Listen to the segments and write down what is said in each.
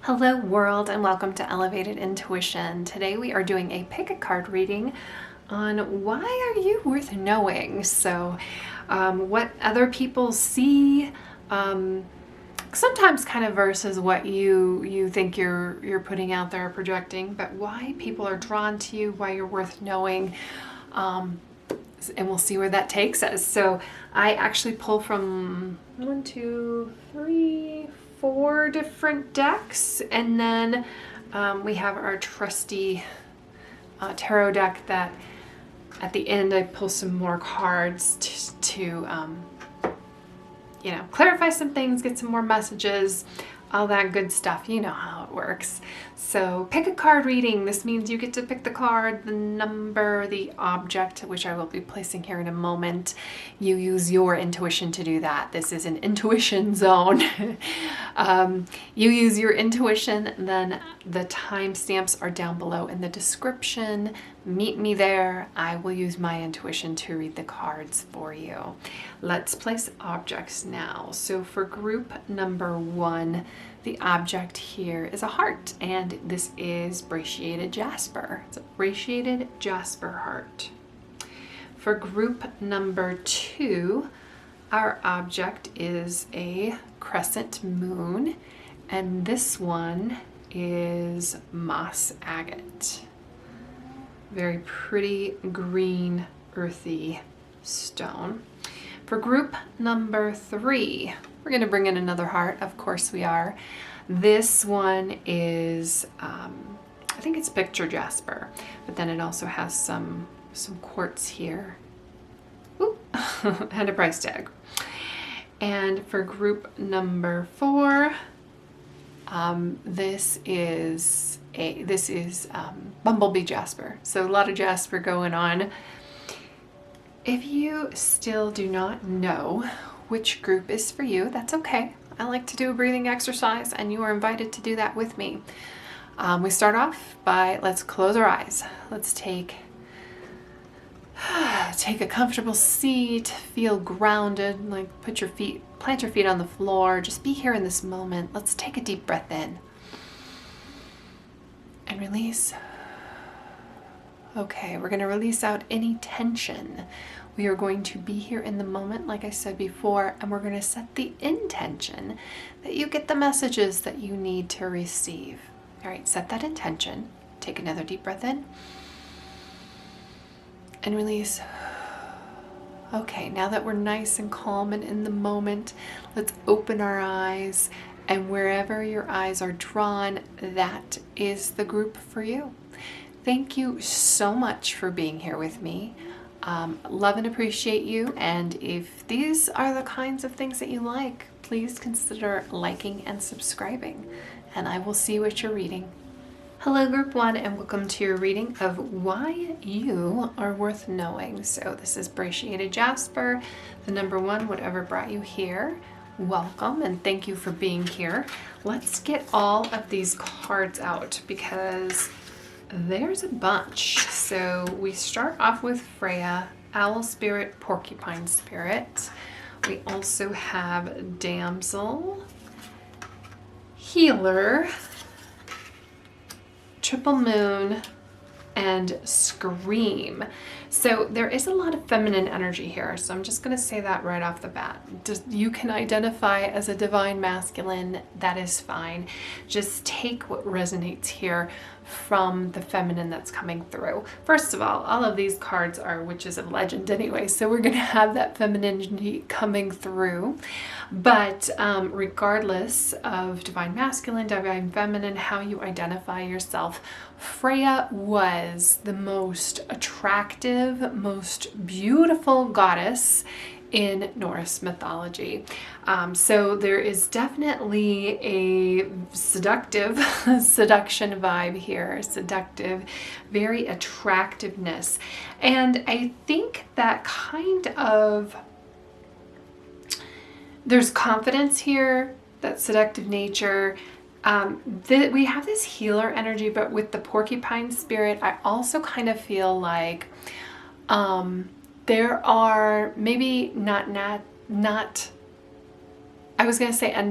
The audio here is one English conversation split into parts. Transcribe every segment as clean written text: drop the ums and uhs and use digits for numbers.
Hello world and welcome to Elevated Intuition. Today we are doing a pick a card reading on why are you worth knowing. So what other people see sometimes kind of versus what you think you're putting out there, projecting, but why people are drawn to you, why you're worth knowing. And we'll see where that takes us. So I actually pull from 4 different decks, and then we have our trusty tarot deck that at the end I pull some more cards to clarify some things, get some more messages, all that good stuff. You know how it works. So pick a card reading. This means you get to pick the card, the number, the object, which I will be placing here in a moment. You use your intuition to do that. This is an intuition zone. You use your intuition, then the timestamps are down below in the description. Meet me there. I will use my intuition to read the cards for you. Let's place objects now. So for group number 1, the object here is a heart, and this is Brecciated Jasper. It's a Brecciated Jasper heart. For group number 2, our object is a crescent moon, and this one is moss agate. Very pretty green, earthy stone. For group number 3, we're going to bring in another heart. Of course we are. This one is, I think it's picture jasper, but then it also has some quartz here. Ooh, and a price tag. And for group number 4, this is Bumblebee Jasper. So a lot of Jasper going on. If you still do not know which group is for you, that's okay. I like to do a breathing exercise, and you are invited to do that with me. We start off by, let's close our eyes. Let's take a comfortable seat, feel grounded, like plant your feet on the floor. Just be here in this moment. Let's take a deep breath in and release. Okay, we're going to release out any tension. We are going to be here in the moment, like I said before, and we're going to set the intention that you get the messages that you need to receive. All right, set that intention. Take another deep breath in and release. Okay, now that we're nice and calm and in the moment, let's open our eyes, and wherever your eyes are drawn, that is the group for you. Thank you so much for being here with me. Love and appreciate you. And if these are the kinds of things that you like, please consider liking and subscribing. And I will see what you're reading. Hello group 1, and welcome to your reading of why you are worth knowing. So this is Brecciated Jasper, the number 1, whatever brought you here. Welcome and thank you for being here. Let's get all of these cards out because there's a bunch. So we start off with Freya, Owl Spirit, Porcupine Spirit. We also have Damsel, Healer, Triple Moon, and Scream. So there is a lot of feminine energy here. So I'm just going to say that right off the bat. You can identify as a divine masculine. That is fine. Just take what resonates here from the feminine that's coming through. First of all of these cards are witches of legend anyway, so we're going to have that femininity coming through. But regardless of divine masculine, divine feminine, how you identify yourself, Freya was the most attractive, most beautiful goddess in Norse mythology. So there is definitely a seduction vibe here, seductive, very attractiveness. And I think that kind of, there's confidence here, that seductive nature. We have this healer energy, but with the porcupine spirit, I also kind of feel like there are maybe not I was going to say a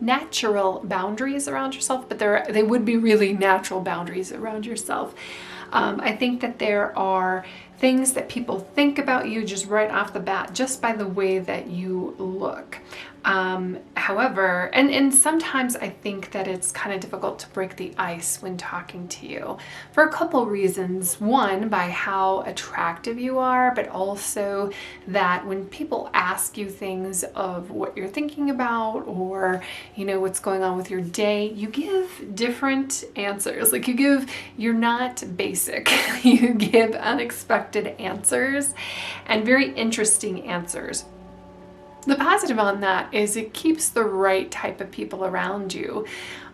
natural boundaries around yourself, but they would be really natural boundaries around yourself. I think that there are things that people think about you just right off the bat, just by the way that you look. However, and sometimes I think that it's kind of difficult to break the ice when talking to you for a couple reasons. One, by how attractive you are, but also that when people ask you things of what you're thinking about, or, you know, what's going on with your day, you give different answers. Like you're not basic. You give unexpected answers and very interesting answers. The positive on that is it keeps the right type of people around you.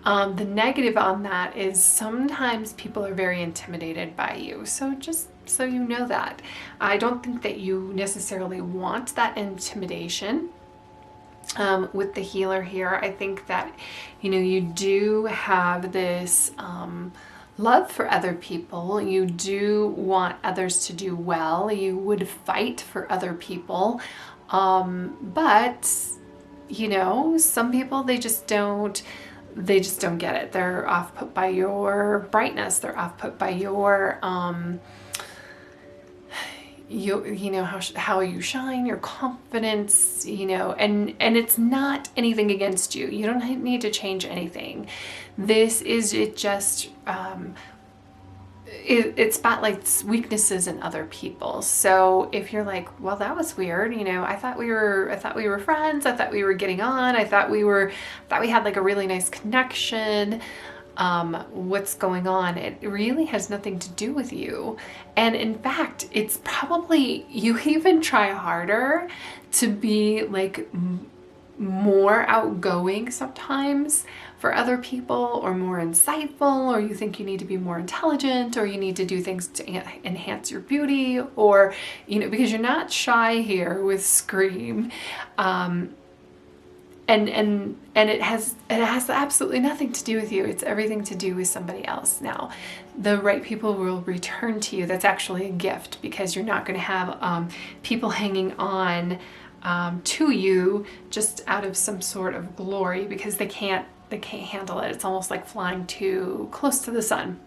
The negative on that is sometimes people are very intimidated by you. So just so you know that. I don't think that you necessarily want that intimidation. With the healer here, I think that, you know, you do have this love for other people. You do want others to do well. You would fight for other people. But, you know, some people, they just don't get it. They're off put by your brightness. They're off put by your, you know, how you shine, your confidence, you know, and it's not anything against you. You don't need to change anything. It just, it spotlights weaknesses in other people. So if you're like, well, that was weird, you know, I thought we were friends, I thought we were getting on, I thought we had like a really nice connection. What's going on? It really has nothing to do with you. And in fact, it's probably, you even try harder to be like more outgoing sometimes for other people, or more insightful, or you think you need to be more intelligent, or you need to do things to enhance your beauty, or, you know, because you're not shy here with Scream. And it has absolutely nothing to do with you. It's everything to do with somebody else. Now, the right people will return to you. That's actually a gift, because you're not going to have people hanging on to you just out of some sort of glory, because they can't handle it. It's almost like flying too close to the sun.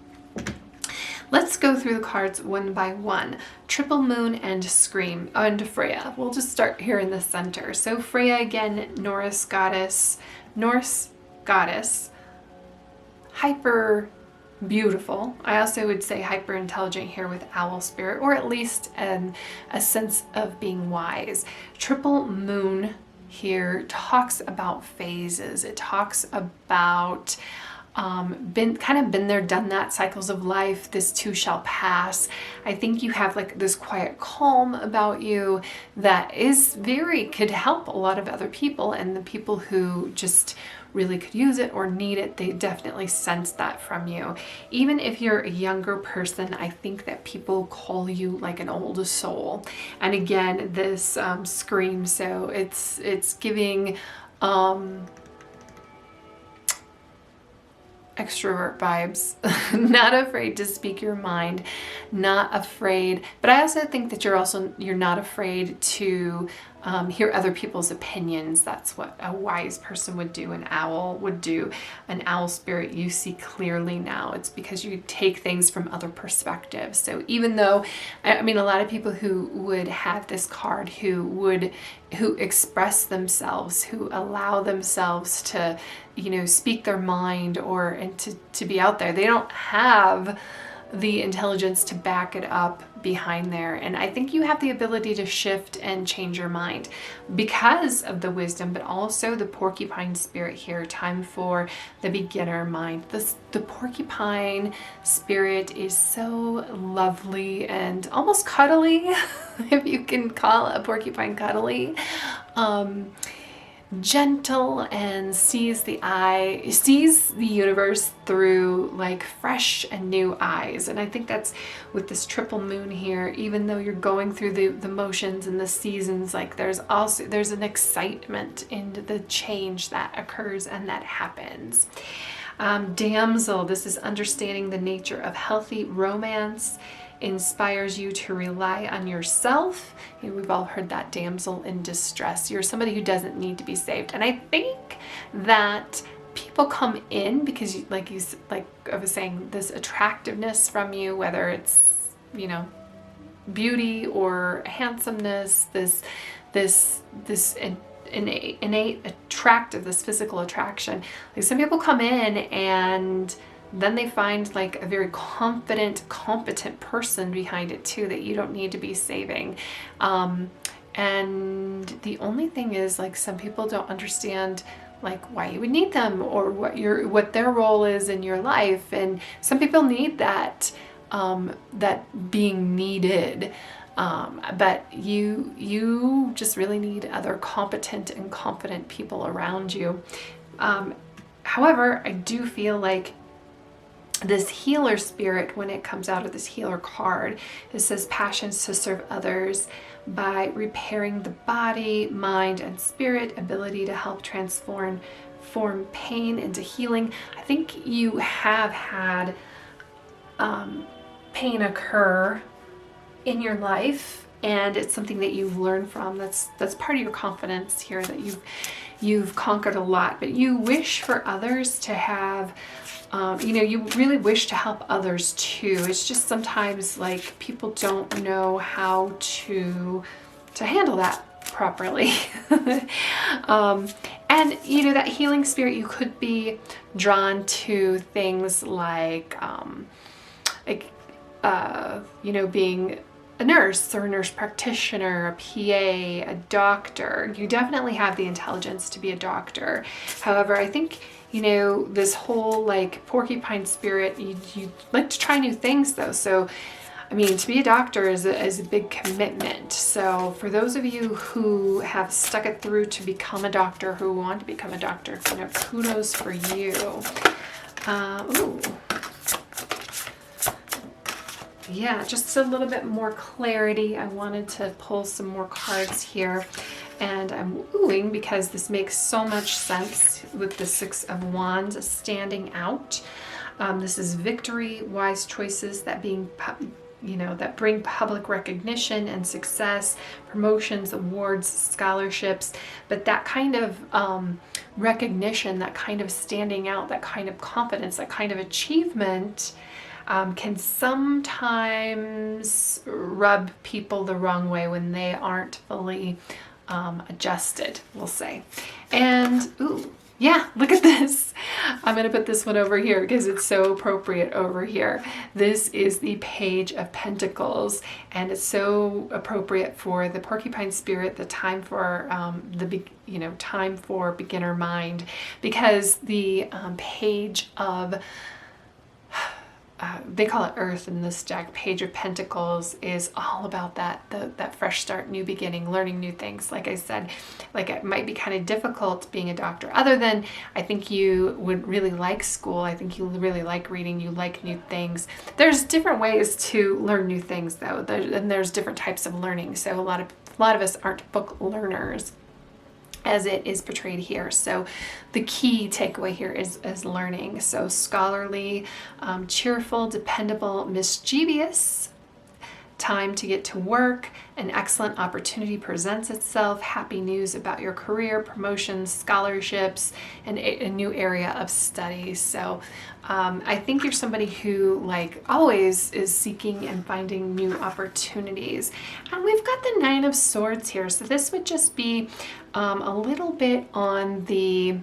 Let's go through the cards one by one. Triple Moon and Scream and Freya. We'll just start here in the center. So Freya, again, Norse goddess, hyper beautiful. I also would say hyper intelligent here with owl spirit, or at least a sense of being wise. Triple Moon here talks about phases. It talks about been there, done that, cycles of life. This too shall pass. I think you have like this quiet calm about you that could help a lot of other people, and the people who just really could use it or need it, they definitely sense that from you. Even if you're a younger person, I think that people call you like an old soul. And again, this Scream, so it's giving extrovert vibes. Not afraid to speak your mind, not afraid, but I also think that you're not afraid to hear other people's opinions. That's what a wise person would do, an owl would do. An owl spirit, you see clearly now. It's because you take things from other perspectives. So even though, I mean, a lot of people who would have this card who express themselves, who allow themselves to, you know, speak their mind and to be out there, they don't have the intelligence to back it up behind there. And I think you have the ability to shift and change your mind because of the wisdom, but also the porcupine spirit here. Time for the beginner mind. The porcupine spirit is so lovely and almost cuddly, if you can call a porcupine cuddly. Gentle, and sees the universe through like fresh and new eyes. And I think that's with this triple moon here, even though you're going through the motions and the seasons, like there's an excitement in the change that occurs and that happens. Damsel, this is understanding the nature of healthy romance. inspires you to rely on yourself. You know, we've all heard that, damsel in distress. You're somebody who doesn't need to be saved. And I think that people come in because like I was saying, this attractiveness from you, whether it's, you know, beauty or handsomeness, this innate attractive, this physical attraction. Like some people come in and then they find like a very confident, competent person behind it too, that you don't need to be saving. And the only thing is, like, some people don't understand like why you would need them or what their role is in your life. And some people need that, that being needed. But you just really need other competent and confident people around you. However, I do feel like this healer spirit, when it comes out of this healer card, it says passions to serve others by repairing the body, mind, and spirit, ability to help transform pain into healing. I think you have had pain occur in your life, and it's something that you've learned from. That's part of your confidence here, that you've conquered a lot, but you wish for others to have, you know, you really wish to help others too. It's just sometimes like people don't know how to handle that properly. And you know, that healing spirit, you could be drawn to things like you know, being a nurse or a nurse practitioner, a PA, a doctor. You definitely have the intelligence to be a doctor. However, I think, you know, this whole like porcupine spirit, you like to try new things though. So, I mean, to be a doctor is a big commitment. So for those of you who have stuck it through to become a doctor, who want to become a doctor, you know, kudos for you. Ooh. Yeah, just a little bit more clarity. I wanted to pull some more cards here, and I'm oohing because this makes so much sense with the Six of Wands standing out. This is victory, wise choices that that bring public recognition and success, promotions, awards, scholarships. But that kind of recognition, that kind of standing out, that kind of confidence, that kind of achievement can sometimes rub people the wrong way when they aren't fully adjusted, we'll say. And ooh, yeah, look at this. I'm going to put this one over here because it's so appropriate over here. This is the Page of Pentacles, and it's so appropriate for the porcupine spirit, the time for time for beginner mind, because the Page of they call it Earth in this deck. Page of Pentacles is all about that fresh start, new beginning, learning new things. Like I said, like it might be kind of difficult being a doctor, other than I think you would really like school. I think you really like reading. You like new things. There's different ways to learn new things though, and there's different types of learning. So a lot of us aren't book learners, as it is portrayed here. So the key takeaway here is learning. So scholarly, cheerful, dependable, mischievous, time to get to work, an excellent opportunity presents itself, happy news about your career, promotions, scholarships, and a new area of study. So I think you're somebody who like always is seeking and finding new opportunities. And we've got the Nine of Swords here. So this would just be a little bit on the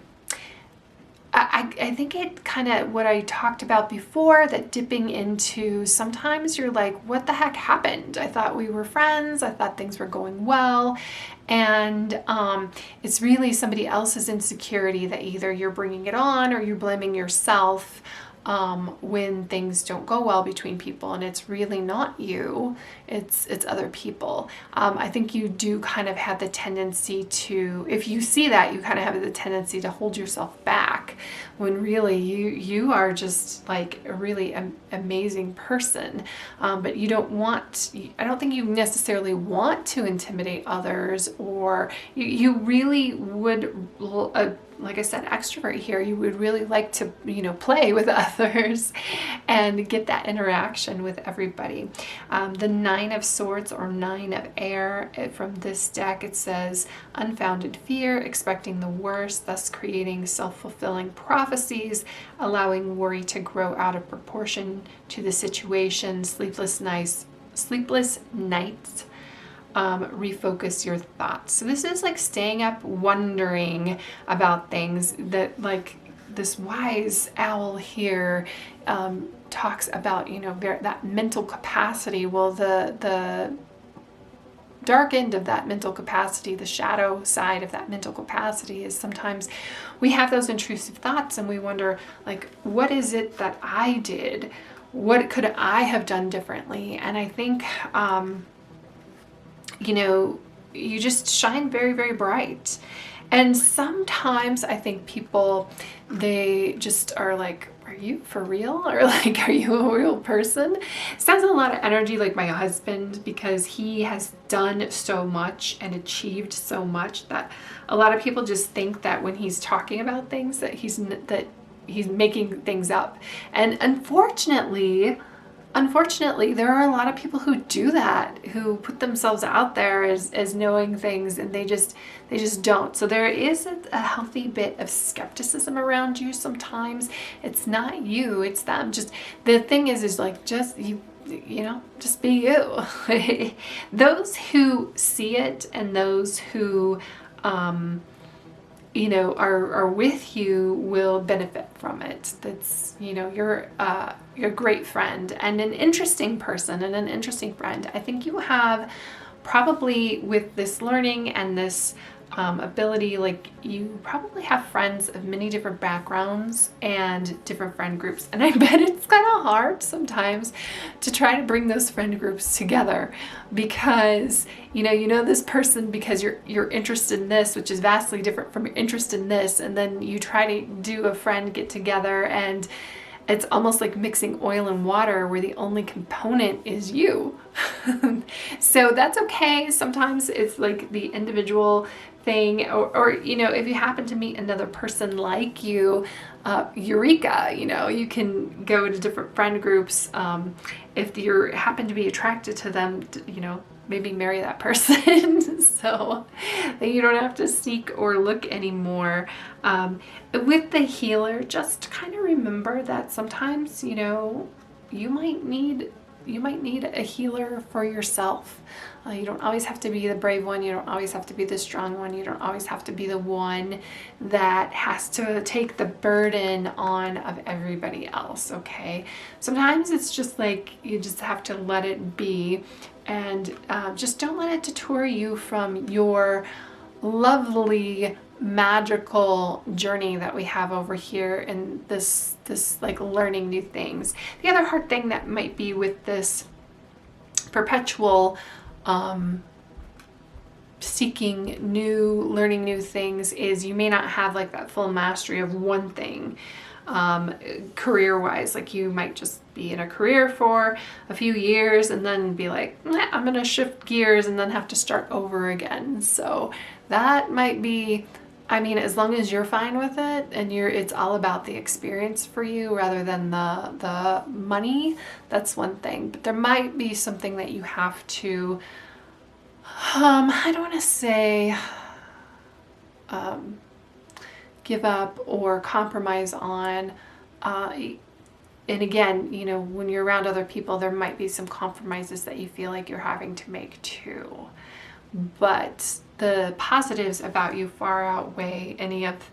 I think it kind of what I talked about before, that dipping into, sometimes you're like, what the heck happened? I thought we were friends. I thought things were going well. And it's really somebody else's insecurity that either you're bringing it on or you're blaming yourself when things don't go well between people, and it's really not you, it's other people. I think you do kind of have the tendency to, if you see that, you kind of have the tendency to hold yourself back, when really you are just like a really amazing person. But you don't want, I don't think you necessarily want to intimidate others, or you really would like I said, extrovert here. You would really like to, play with others and get that interaction with everybody. The Nine of Swords, or Nine of Air, from this deck, it says unfounded fear, expecting the worst, thus creating self-fulfilling prophecies, allowing worry to grow out of proportion to the situation, sleepless nights, refocus your thoughts. So this is like staying up wondering about things, that like this wise owl here talks about, that mental capacity. Well, the dark end of that mental capacity, the shadow side of that mental capacity, is sometimes we have those intrusive thoughts and we wonder, like, what is it that I did? What could I have done differently? And I think, you just shine very, very bright. And sometimes I think people, they just are like, are you for real? Or like, are you a real person? Sounds a lot of energy like my husband, because he has done so much and achieved so much that a lot of people just think that when he's talking about things that he's making things up. And unfortunately, there are a lot of people who do that, who put themselves out there as knowing things, and they just don't. So there is a healthy bit of skepticism around you sometimes. It's not you, it's them. Just the thing is like, just just be you. Those who see it and those who are with you will benefit from it. That's, you're a great friend and an interesting person and an interesting friend. I think you have probably, with this learning and this ability, like, you probably have friends of many different backgrounds and different friend groups. And I bet it's kind of hard sometimes to try to bring those friend groups together, because you know this person because you're interested in this, which is vastly different from your interest in this, and then you try to do a friend get together, and it's almost like mixing oil and water where the only component is you. So that's okay. Sometimes it's like the individual thing, or if you happen to meet another person like you, eureka, you can go to different friend groups. If you happen to be attracted to them, maybe marry that person so that you don't have to seek or look anymore. With the healer, just kind of remember that sometimes, you might need a healer for yourself. You don't always have to be the brave one. You don't always have to be the strong one. You don't always have to be the one that has to take the burden on of everybody else, okay? Sometimes it's just like you just have to let it be, and just don't let it deter you from your lovely magical journey that we have over here in this like learning new things. The other hard thing that might be with this perpetual seeking learning new things is you may not have like that full mastery of one thing. Career-wise, like you might just be in a career for a few years and then be like, I'm gonna shift gears and then have to start over again. So that might be, as long as you're fine with it and it's all about the experience for you rather than the money, that's one thing. But there might be something that you have to, I don't want to say give up or compromise on. And again, when you're around other people, there might be some compromises that you feel like you're having to make too. But the positives about you far outweigh any of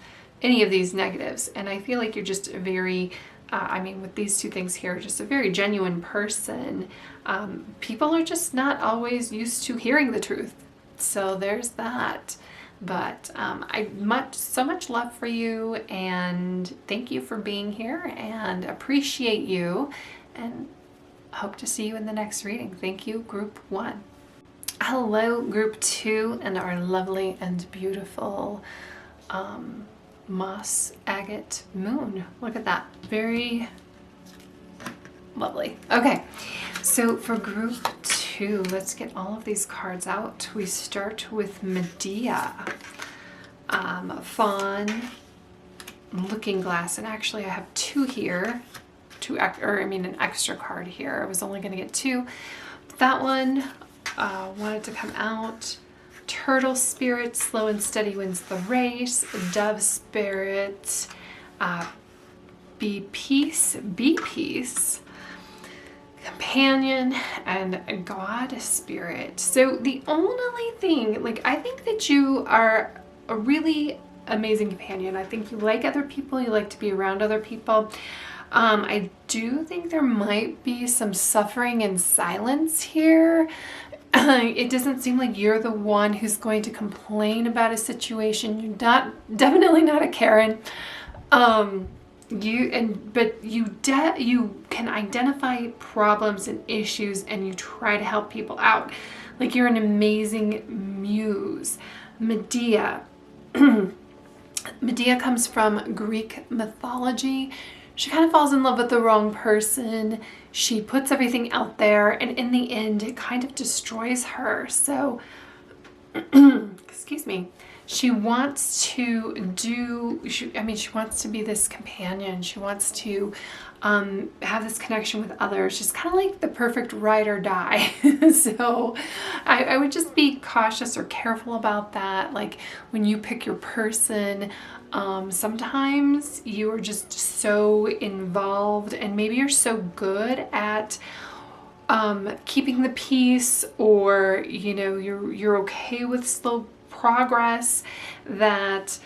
these negatives. And I feel like you're just a very, with these two things here, just a very genuine person. People are just not always used to hearing the truth. So there's that. But so much love for you, and thank you for being here, and appreciate you, and hope to see you in the next reading. Thank you, Group 1. Hello, Group 2, and our lovely and beautiful moss agate moon. Look at that. Very lovely. Okay, so for Group 2, let's get all of these cards out. We start with Medea, Fawn, looking glass, and actually I have two here, an extra card here. I was only going to get two. But that one wanted to come out. Turtle spirit, slow and steady wins the race. Dove spirit, be peace. Companion, and God spirit. So the only thing, like, I think that you are a really amazing companion. I think you like other people, you like to be around other people. I do think there might be some suffering in silence here. It doesn't seem like you're the one who's going to complain about a situation. You're definitely not a Karen. But you can identify problems and issues, and you try to help people out. Like, you're an amazing muse. Medea. Medea comes from Greek mythology. She kind of falls in love with the wrong person. She puts everything out there, and in the end, it kind of destroys her. So, excuse me. She wants to she wants to be this companion. She wants to have this connection with others. She's kind of like the perfect ride or die. So I would just be cautious or careful about that. Like, when you pick your person, sometimes you are just so involved, and maybe you're so good at keeping the peace, or you're okay with slow progress, that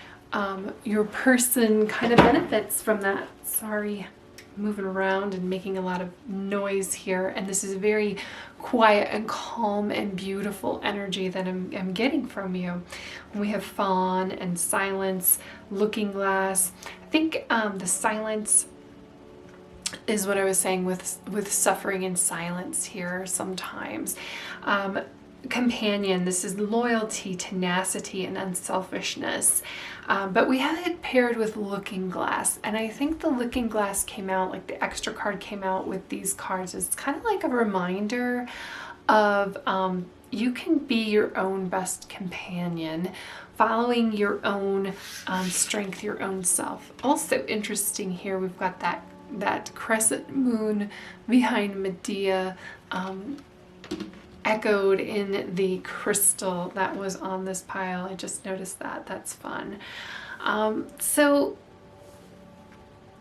your person kind of benefits from that. Sorry, moving around and making a lot of noise here, and this is a very quiet and calm and beautiful energy that I'm getting from you. We have fawn and silence, looking glass. I think the silence is what I was saying with suffering and silence here sometimes. Companion, this is loyalty, tenacity, and unselfishness. But we have it paired with looking glass. And I think the looking glass came out, like the extra card came out with these cards. It's kind of like a reminder of you can be your own best companion, following your own strength, your own self. Also interesting here, we've got that crescent moon behind Medea, echoed in the crystal that was on this pile. I just noticed that. That's fun. So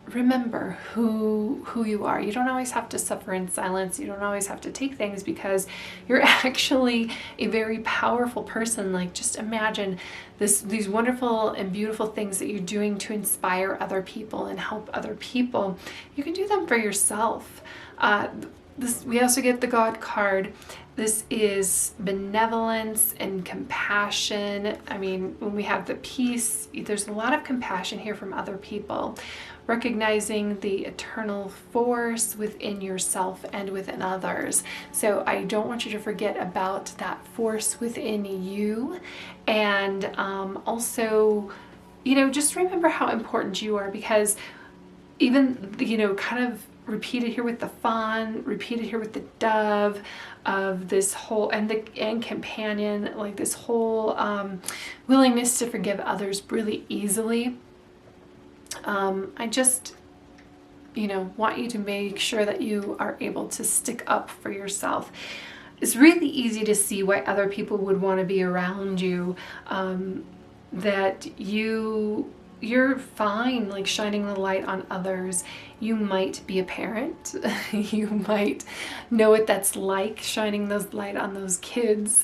remember who you are. You don't always have to suffer in silence. You don't always have to take things, because you're actually a very powerful person. Like, just imagine these wonderful and beautiful things that you're doing to inspire other people and help other people. You can do them for yourself. We also get the God card. This is benevolence and compassion. I mean, when we have the peace, there's a lot of compassion here from other people, recognizing the eternal force within yourself and within others. So I don't want you to forget about that force within you. And also, just remember how important you are, because even, kind of repeated here with the fawn, repeated here with the dove, of this whole, and companion, like this whole willingness to forgive others really easily. I just, want you to make sure that you are able to stick up for yourself. It's really easy to see why other people would want to be around you, that you're fine, like, shining the light on others. You might be a parent. You might know what that's like, shining those light on those kids,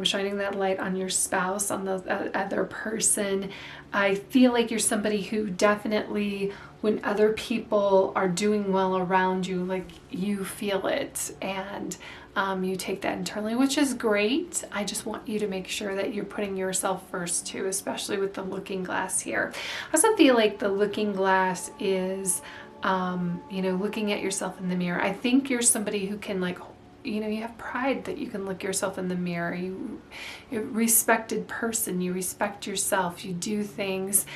shining that light on your spouse, on the other person. I feel like you're somebody who definitely, when other people are doing well around you, like, you feel it, and you take that internally, which is great. I just want you to make sure that you're putting yourself first too, especially with the looking glass here. I also feel like the looking glass is, looking at yourself in the mirror. I think you're somebody who can, like, you have pride that you can look yourself in the mirror. You're a respected person. You respect yourself. You do things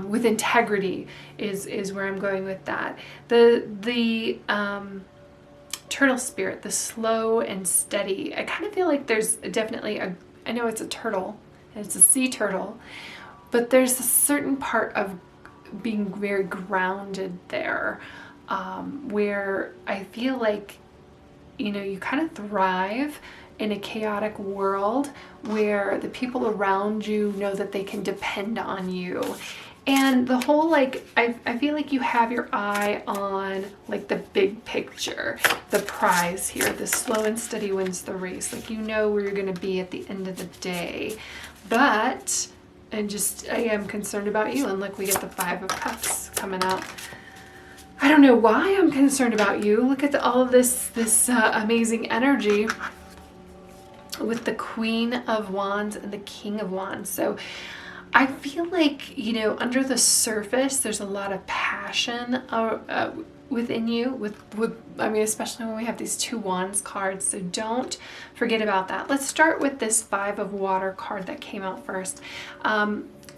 with integrity is where I'm going with that. The turtle spirit, the slow and steady. I kind of feel like there's definitely I know it's a turtle, and it's a sea turtle, but there's a certain part of being very grounded there, where I feel like, you know, you kind of thrive in a chaotic world where the people around you know that they can depend on you. And the whole, like, I feel like you have your eye on, like, the big picture, the prize here, the slow and steady wins the race. Like, you know where you're going to be at the end of the day. But, I am concerned about you. And look, we get the 5 of Cups coming out. I don't know why I'm concerned about you. Look at all of this amazing energy with the Queen of Wands and the King of Wands. So I feel like, you know, under the surface, there's a lot of passion within you, I mean, especially when we have these 2 Wands cards. So don't forget about that. Let's start with this 5 of Water card that came out first.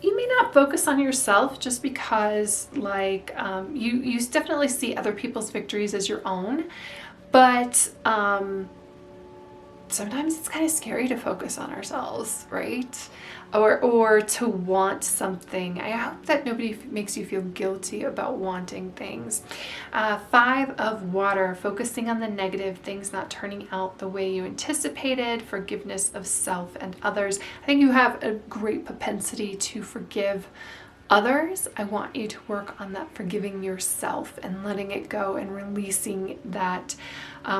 You may not focus on yourself just because, like, you definitely see other people's victories as your own, but sometimes it's kind of scary to focus on ourselves, right? Or to want something. I hope that nobody makes you feel guilty about wanting things. 5 of Water, focusing on the negative, things not turning out the way you anticipated, forgiveness of self and others. I think you have a great propensity to forgive others. I want you to work on that forgiving yourself and letting it go and releasing that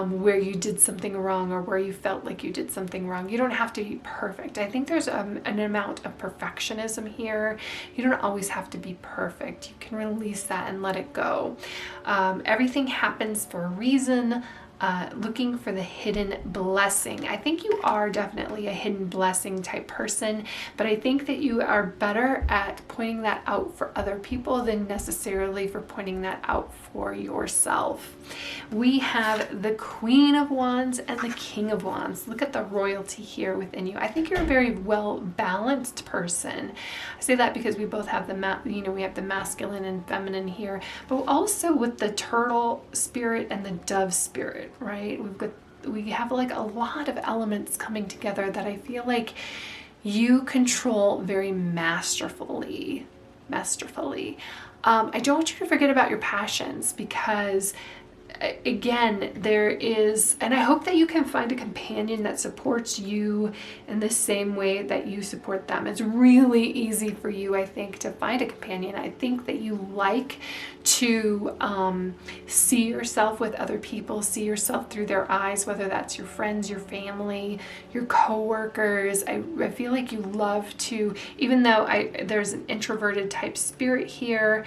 where you did something wrong or where you felt like you did something wrong. You don't have to be perfect. I think there's an amount of perfectionism here. You don't always have to be perfect. You can release that and let it go. Everything happens for a reason. Looking for the hidden blessing. I think you are definitely a hidden blessing type person, but I think that you are better at pointing that out for other people than necessarily for pointing that out for yourself. We have the Queen of Wands and the King of Wands. Look at the royalty here within you. I think you're a very well balanced person. I say that because we both have we have the masculine and feminine here, but also with the turtle spirit and the dove spirit, right? We have like a lot of elements coming together that I feel like you control very masterfully. I don't want you to forget about your passions, because again, there is, and I hope that you can find a companion that supports you in the same way that you support them. It's really easy for you, I think, to find a companion. I think that you like to see yourself with other people, see yourself through their eyes, whether that's your friends, your family, your coworkers. I feel like you love to, even though there's an introverted type spirit here,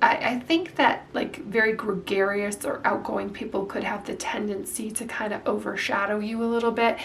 I think that like very gregarious or outgoing people could have the tendency to kind of overshadow you a little bit.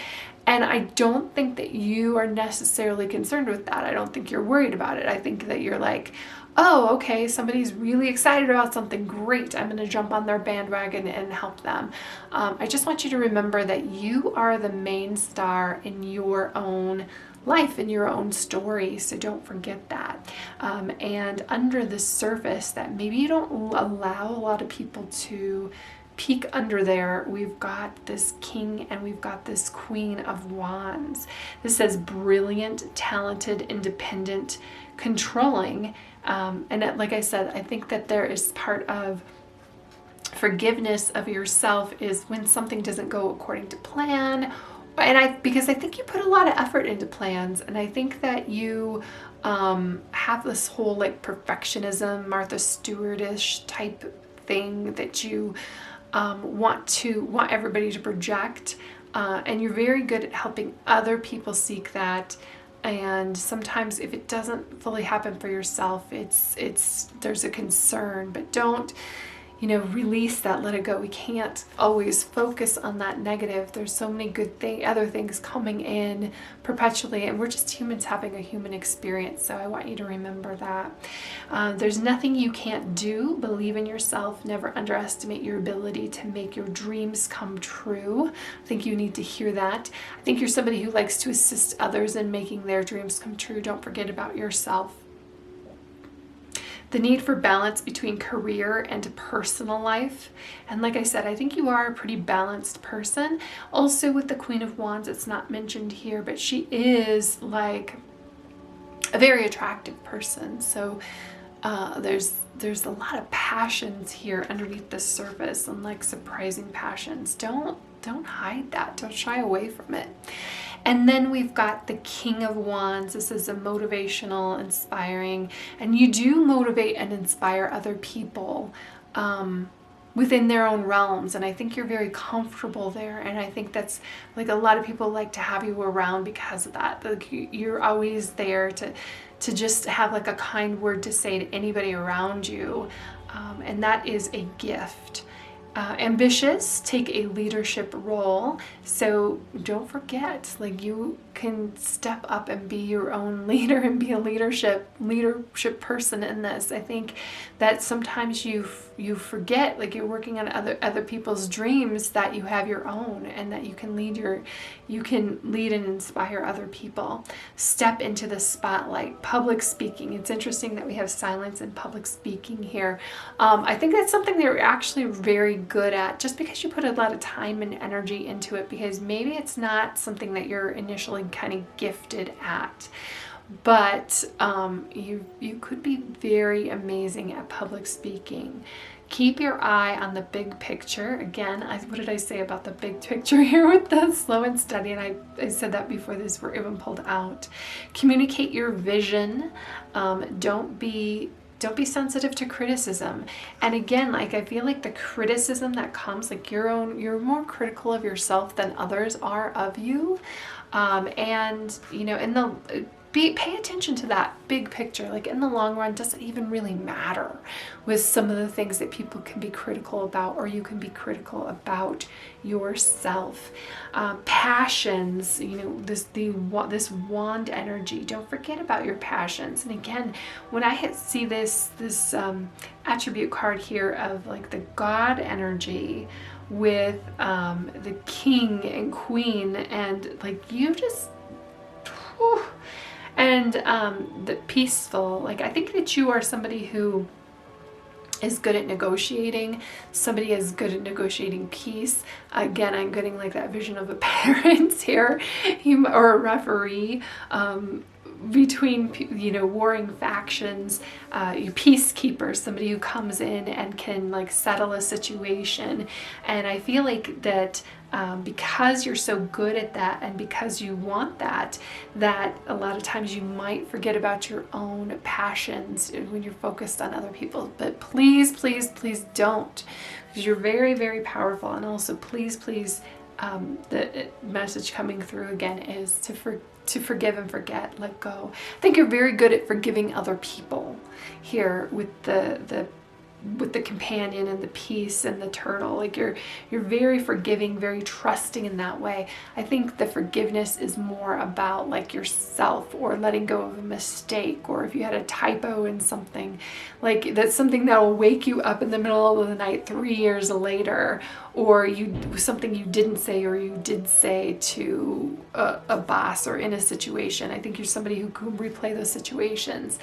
And I don't think that you are necessarily concerned with that. I don't think you're worried about it. I think that you're like, oh, okay, somebody's really excited about something, great. I'm going to jump on their bandwagon and help them. I just want you to remember that you are the main star in your own life, in your own story, so don't forget that. And under the surface, that maybe you don't allow a lot of people to peek under there, we've got this King and we've got this Queen of Wands. This says brilliant, talented, independent, controlling. And like I said, I think that there is part of forgiveness of yourself is when something doesn't go according to plan. And because I think you put a lot of effort into plans, and I think that you have this whole like perfectionism, Martha Stewart-ish type thing that you want everybody to project, and you're very good at helping other people seek that. And sometimes if it doesn't fully happen for yourself, there's a concern, but don't, release that, let it go. We can't always focus on that negative. There's so many good other things coming in perpetually, and we're just humans having a human experience. So I want you to remember that. There's nothing you can't do. Believe in yourself. Never underestimate your ability to make your dreams come true. I think you need to hear that. I think you're somebody who likes to assist others in making their dreams come true. Don't forget about yourself. The need for balance between career and personal life. And like I said, I think you are a pretty balanced person. Also with the Queen of Wands, it's not mentioned here, but she is like a very attractive person. So there's a lot of passions here underneath the surface, and like surprising passions. Don't hide that. Don't shy away from it. And then we've got the King of Wands. This is a motivational, inspiring, and you do motivate and inspire other people within their own realms. And I think you're very comfortable there. And I think that's like a lot of people like to have you around because of that. Like you're always there to just have like a kind word to say to anybody around you. And that is a gift. Ambitious, take a leadership role. So don't forget, like you can step up and be your own leader and be a leadership person in this. I think that sometimes you forget, like you're working on other people's dreams, that you have your own, and that you can lead and inspire other people. Step into the spotlight. Public speaking. It's interesting that we have silence in public speaking here. I think that's something that you're actually very good at, just because you put a lot of time and energy into it, because maybe it's not something that you're initially kind of gifted at. But you could be very amazing at public speaking. Keep your eye on the big picture. Again, what did I say about the big picture here with the slow and steady? And I said that before these were even pulled out. Communicate your vision. Don't be sensitive to criticism. And again, like I feel like the criticism that comes, like you're more critical of yourself than others are of you. And you know, pay attention to that big picture. Like in the long run, does it even really matter with some of the things that people can be critical about, or you can be critical about yourself? Passions, you know, this wand energy. Don't forget about your passions. And again, when I see this attribute card here of like the God energy with the king and queen, and like you just whew, and the peaceful, like I think that you are somebody who is good at negotiating. Somebody is good at negotiating peace. Again, I'm getting like that vision of a parent here, or a referee, between, you know, warring factions. Your peacekeeper, somebody who comes in and can like settle a situation. And I feel like that because you're so good at that, and because you want that a lot of times you might forget about your own passions when you're focused on other people. But please, please, please don't, because you're very, very powerful. And also please, please, the message coming through again is to forgive and forget, let go. I think you're very good at forgiving other people here with the companion and the peace and the turtle. Like you're very forgiving, very trusting in that way. I think the forgiveness is more about like yourself, or letting go of a mistake, or if you had a typo in something, like that's something that will wake you up in the middle of the night 3 years later, or something you didn't say, or you did say to a boss or in a situation. I think you're somebody who can replay those situations.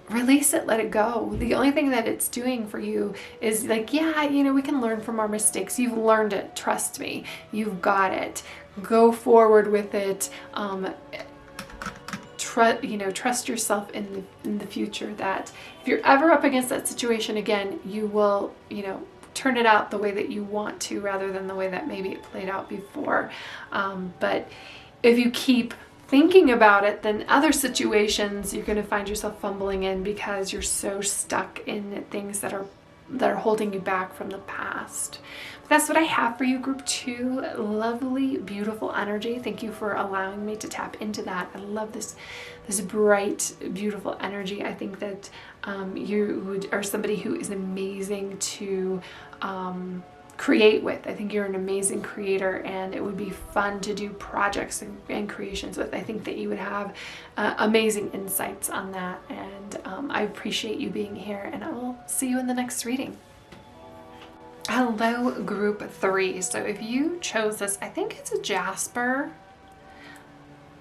Release it, let it go. The only thing that it's doing for you is like, yeah, you know, we can learn from our mistakes. You've learned it. Trust me. You've got it. Go forward with it. Trust yourself in the future, that if you're ever up against that situation again, you will, you know, turn it out the way that you want to, rather than the way that maybe it played out before. But if you keep thinking about it, then other situations you're going to find yourself fumbling in, because you're so stuck in things that are holding you back from the past. But that's what I have for you, group 2. Lovely, beautiful energy. Thank you for allowing me to tap into that. I love this bright, beautiful energy. I think that you are somebody who is amazing to create with. I think you're an amazing creator, and it would be fun to do projects and creations with. I think that you would have amazing insights on that, and I appreciate you being here, and I will see you in the next reading. Hello, group 3. So if you chose this, I think it's a Jasper.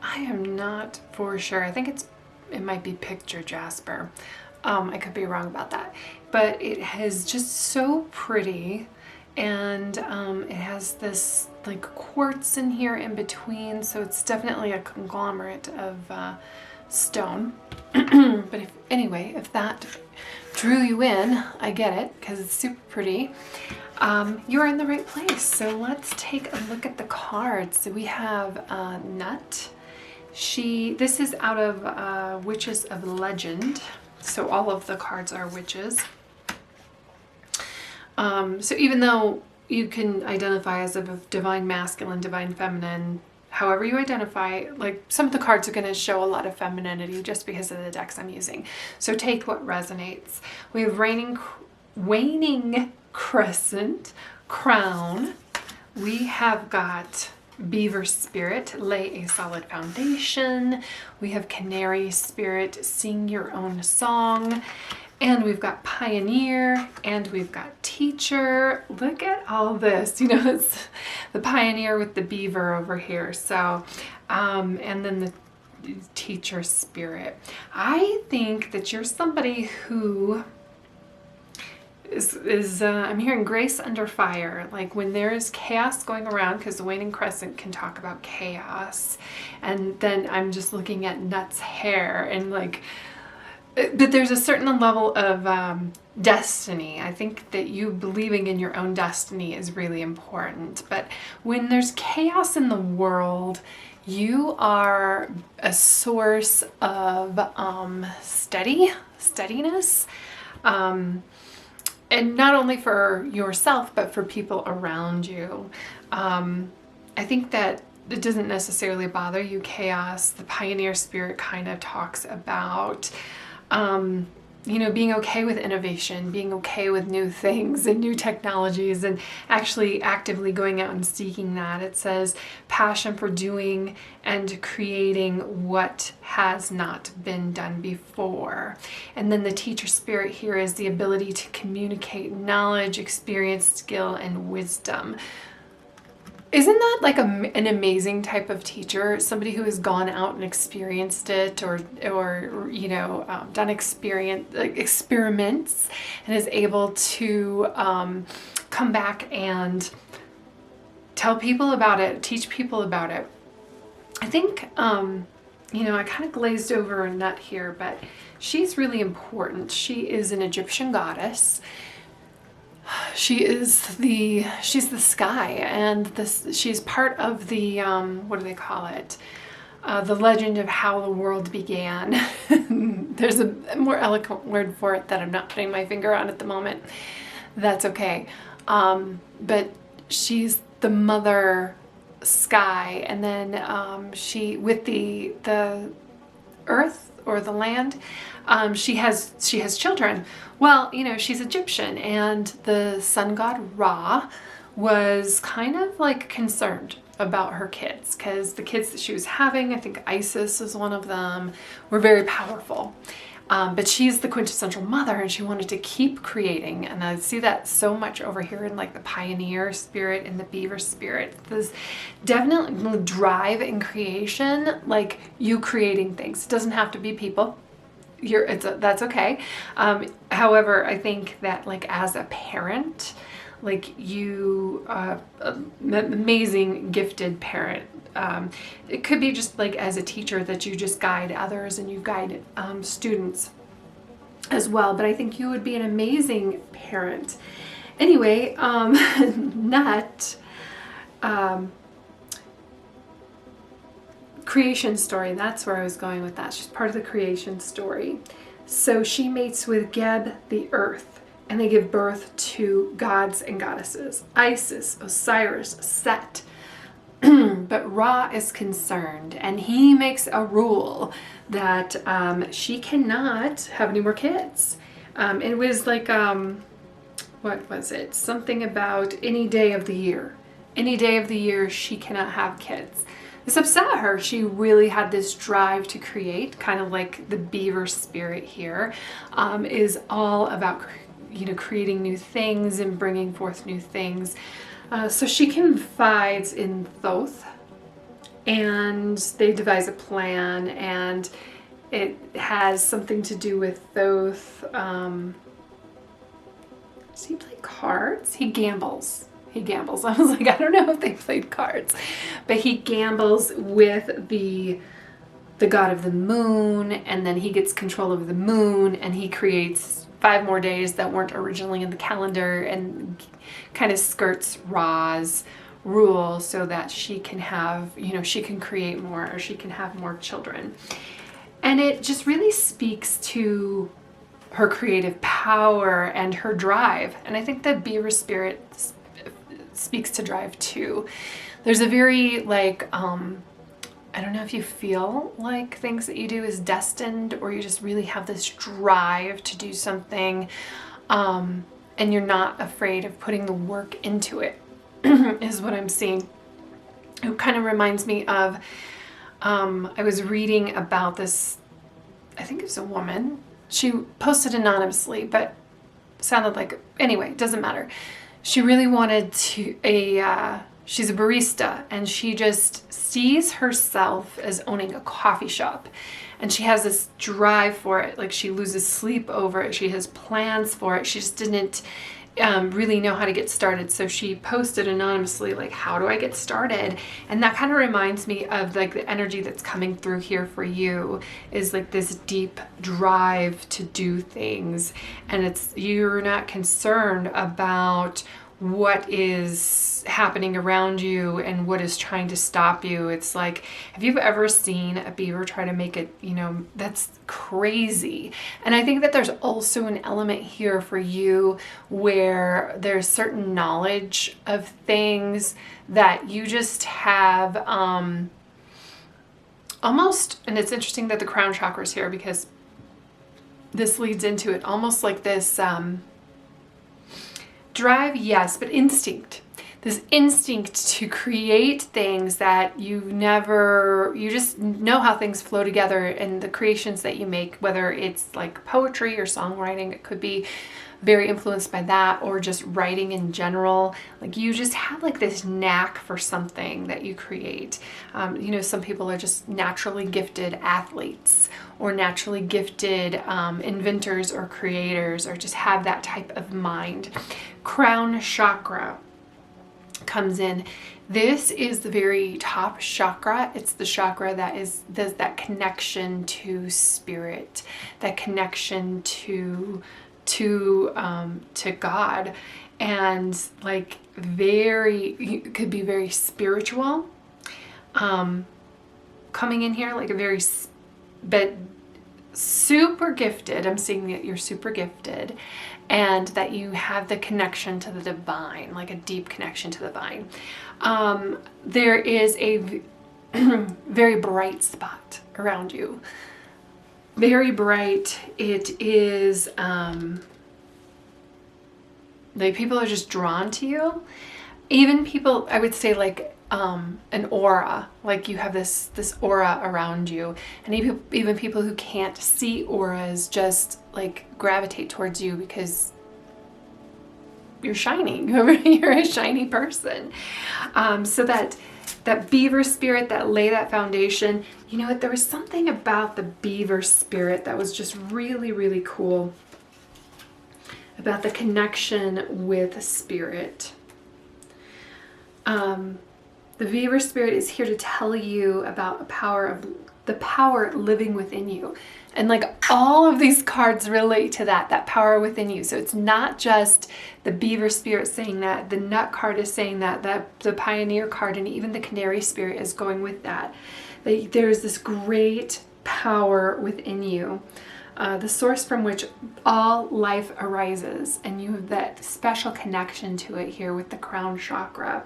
I am not for sure. I think it might be picture Jasper. I could be wrong about that, but it is just so pretty. And it has this like quartz in here in between, so it's definitely a conglomerate of stone. But if that drew you in, I get it, because it's super pretty. You're in the right place. So let's take a look at the cards. So we have Nut. This is out of Witches of Legend. So all of the cards are witches. So even though you can identify as a divine masculine, divine feminine, however you identify, like some of the cards are going to show a lot of femininity just because of the decks I'm using. So take what resonates. We have Waning Crescent, Crown. We have got Beaver Spirit, Lay a Solid Foundation. We have Canary Spirit, Sing Your Own Song. And we've got Pioneer, and we've got Teacher. Look at all this. You know, it's the Pioneer with the beaver over here. So, and then the Teacher Spirit. I think that you're somebody who is I'm hearing grace under fire. Like when there is chaos going around, because the waning crescent can talk about chaos. And then I'm just looking at Nut's hair and like, but there's a certain level of destiny. I think that you believing in your own destiny is really important. But when there's chaos in the world, you are a source of steadiness. And not only for yourself, but for people around you. I think that it doesn't necessarily bother you, chaos. The Pioneer Spirit kind of talks about you know, being okay with innovation, being okay with new things and new technologies, and actually actively going out and seeking that. It says passion for doing and creating what has not been done before. And then the Teacher Spirit here is the ability to communicate knowledge, experience, skill, and wisdom. Isn't that like an amazing type of teacher? Somebody who has gone out and experienced it, or you know, done experiments and is able to come back and tell people about it, teach people about it. I think, you know, I kind of glazed over a Nut here, but she's really important. She is an Egyptian goddess. She's the sky, and she's part of the what do they call it? The legend of how the world began. There's a more eloquent word for it that I'm not putting my finger on at the moment. That's okay. But she's the mother sky, and then she with the earth or the land. She has children. Well, you know, she's Egyptian, and the sun god Ra was kind of like concerned about her kids, because the kids that she was having, I think Isis is one of them, were very powerful. But she's the quintessential mother, and she wanted to keep creating. And I see that so much over here in like the Pioneer Spirit and the Beaver Spirit. This definitely drive in creation, like you creating things. It doesn't have to be people. That's okay. However, I think that like as a parent, like you, an amazing gifted parent. It could be just like as a teacher that you just guide others and you guide students as well. But I think you would be an amazing parent. Anyway, Nut, creation story, that's where I was going with that. She's part of the creation story. So she mates with Geb, the earth, and they give birth to gods and goddesses, Isis, Osiris, Set. But Ra is concerned, and he makes a rule that she cannot have any more kids. It was like, what was it? Something about any day of the year. Any day of the year she cannot have kids. This upset her. She really had this drive to create, kind of like the Beaver Spirit here, is all about, you know, creating new things and bringing forth new things. So she confides in Thoth, and they devise a plan, and it has something to do with Thoth. Does he play cards? He gambles. He gambles. I was like, I don't know if they played cards, but he gambles with the the god of the moon, and then he gets control of the moon, and he creates 5 more days that weren't originally in the calendar, and kind of skirts Ra's rule so that she can have, she can create more, or she can have more children. And it just really speaks to her creative power and her drive. And I think the beaver spirit speaks to drive too. There's a very I don't know if you feel like things that you do is destined, or you just really have this drive to do something, and you're not afraid of putting the work into it, is what I'm seeing. It kind of reminds me of, I was reading about this, I think it was a woman. She posted anonymously, but sounded like, anyway, it doesn't matter. She really wanted she's a barista, and she just sees herself as owning a coffee shop, and she has this drive for it. Like, she loses sleep over it. She has plans for it. She just didn't really know how to get started. So she posted anonymously, like, how do I get started? And that kind of reminds me of like the energy that's coming through here for you, is like this deep drive to do things. And you're not concerned about what is happening around you and what is trying to stop you. It's like, have you ever seen a beaver try to make it, that's crazy. And I think that there's also an element here for you where there's certain knowledge of things that you just have, almost, and it's interesting that the crown chakra is here, because this leads into it, almost like this, drive, yes, but instinct. This instinct to create things that you just know how things flow together, and the creations that you make, whether it's like poetry or songwriting, it could be very influenced by that, or just writing in general. Like, you just have like this knack for something that you create. Some people are just naturally gifted athletes, or naturally gifted inventors or creators, or just have that type of mind. Crown chakra comes in. This is the very top chakra. It's the chakra that does that connection to spirit, that connection to God, and like could be very spiritual, coming in here, like but super gifted. I'm seeing that you're super gifted, and that you have the connection to the divine, like a deep connection to the divine. There is a very bright spot around you. Very bright. It is, like, people are just drawn to you. Even people, I would say, like, an aura, like you have this aura around you, and even people who can't see auras just like gravitate towards you because you're shining. You're a shiny person. So that beaver spirit that lay that foundation, there was something about the beaver spirit that was just really, really cool about the connection with spirit. The beaver spirit is here to tell you about the power living within you. And like, all of these cards relate to that power within you. So it's not just the beaver spirit saying that, the nut card is saying that the pioneer card, and even the canary spirit is going with that. There's this great power within you, the source from which all life arises. And you have that special connection to it here with the crown chakra.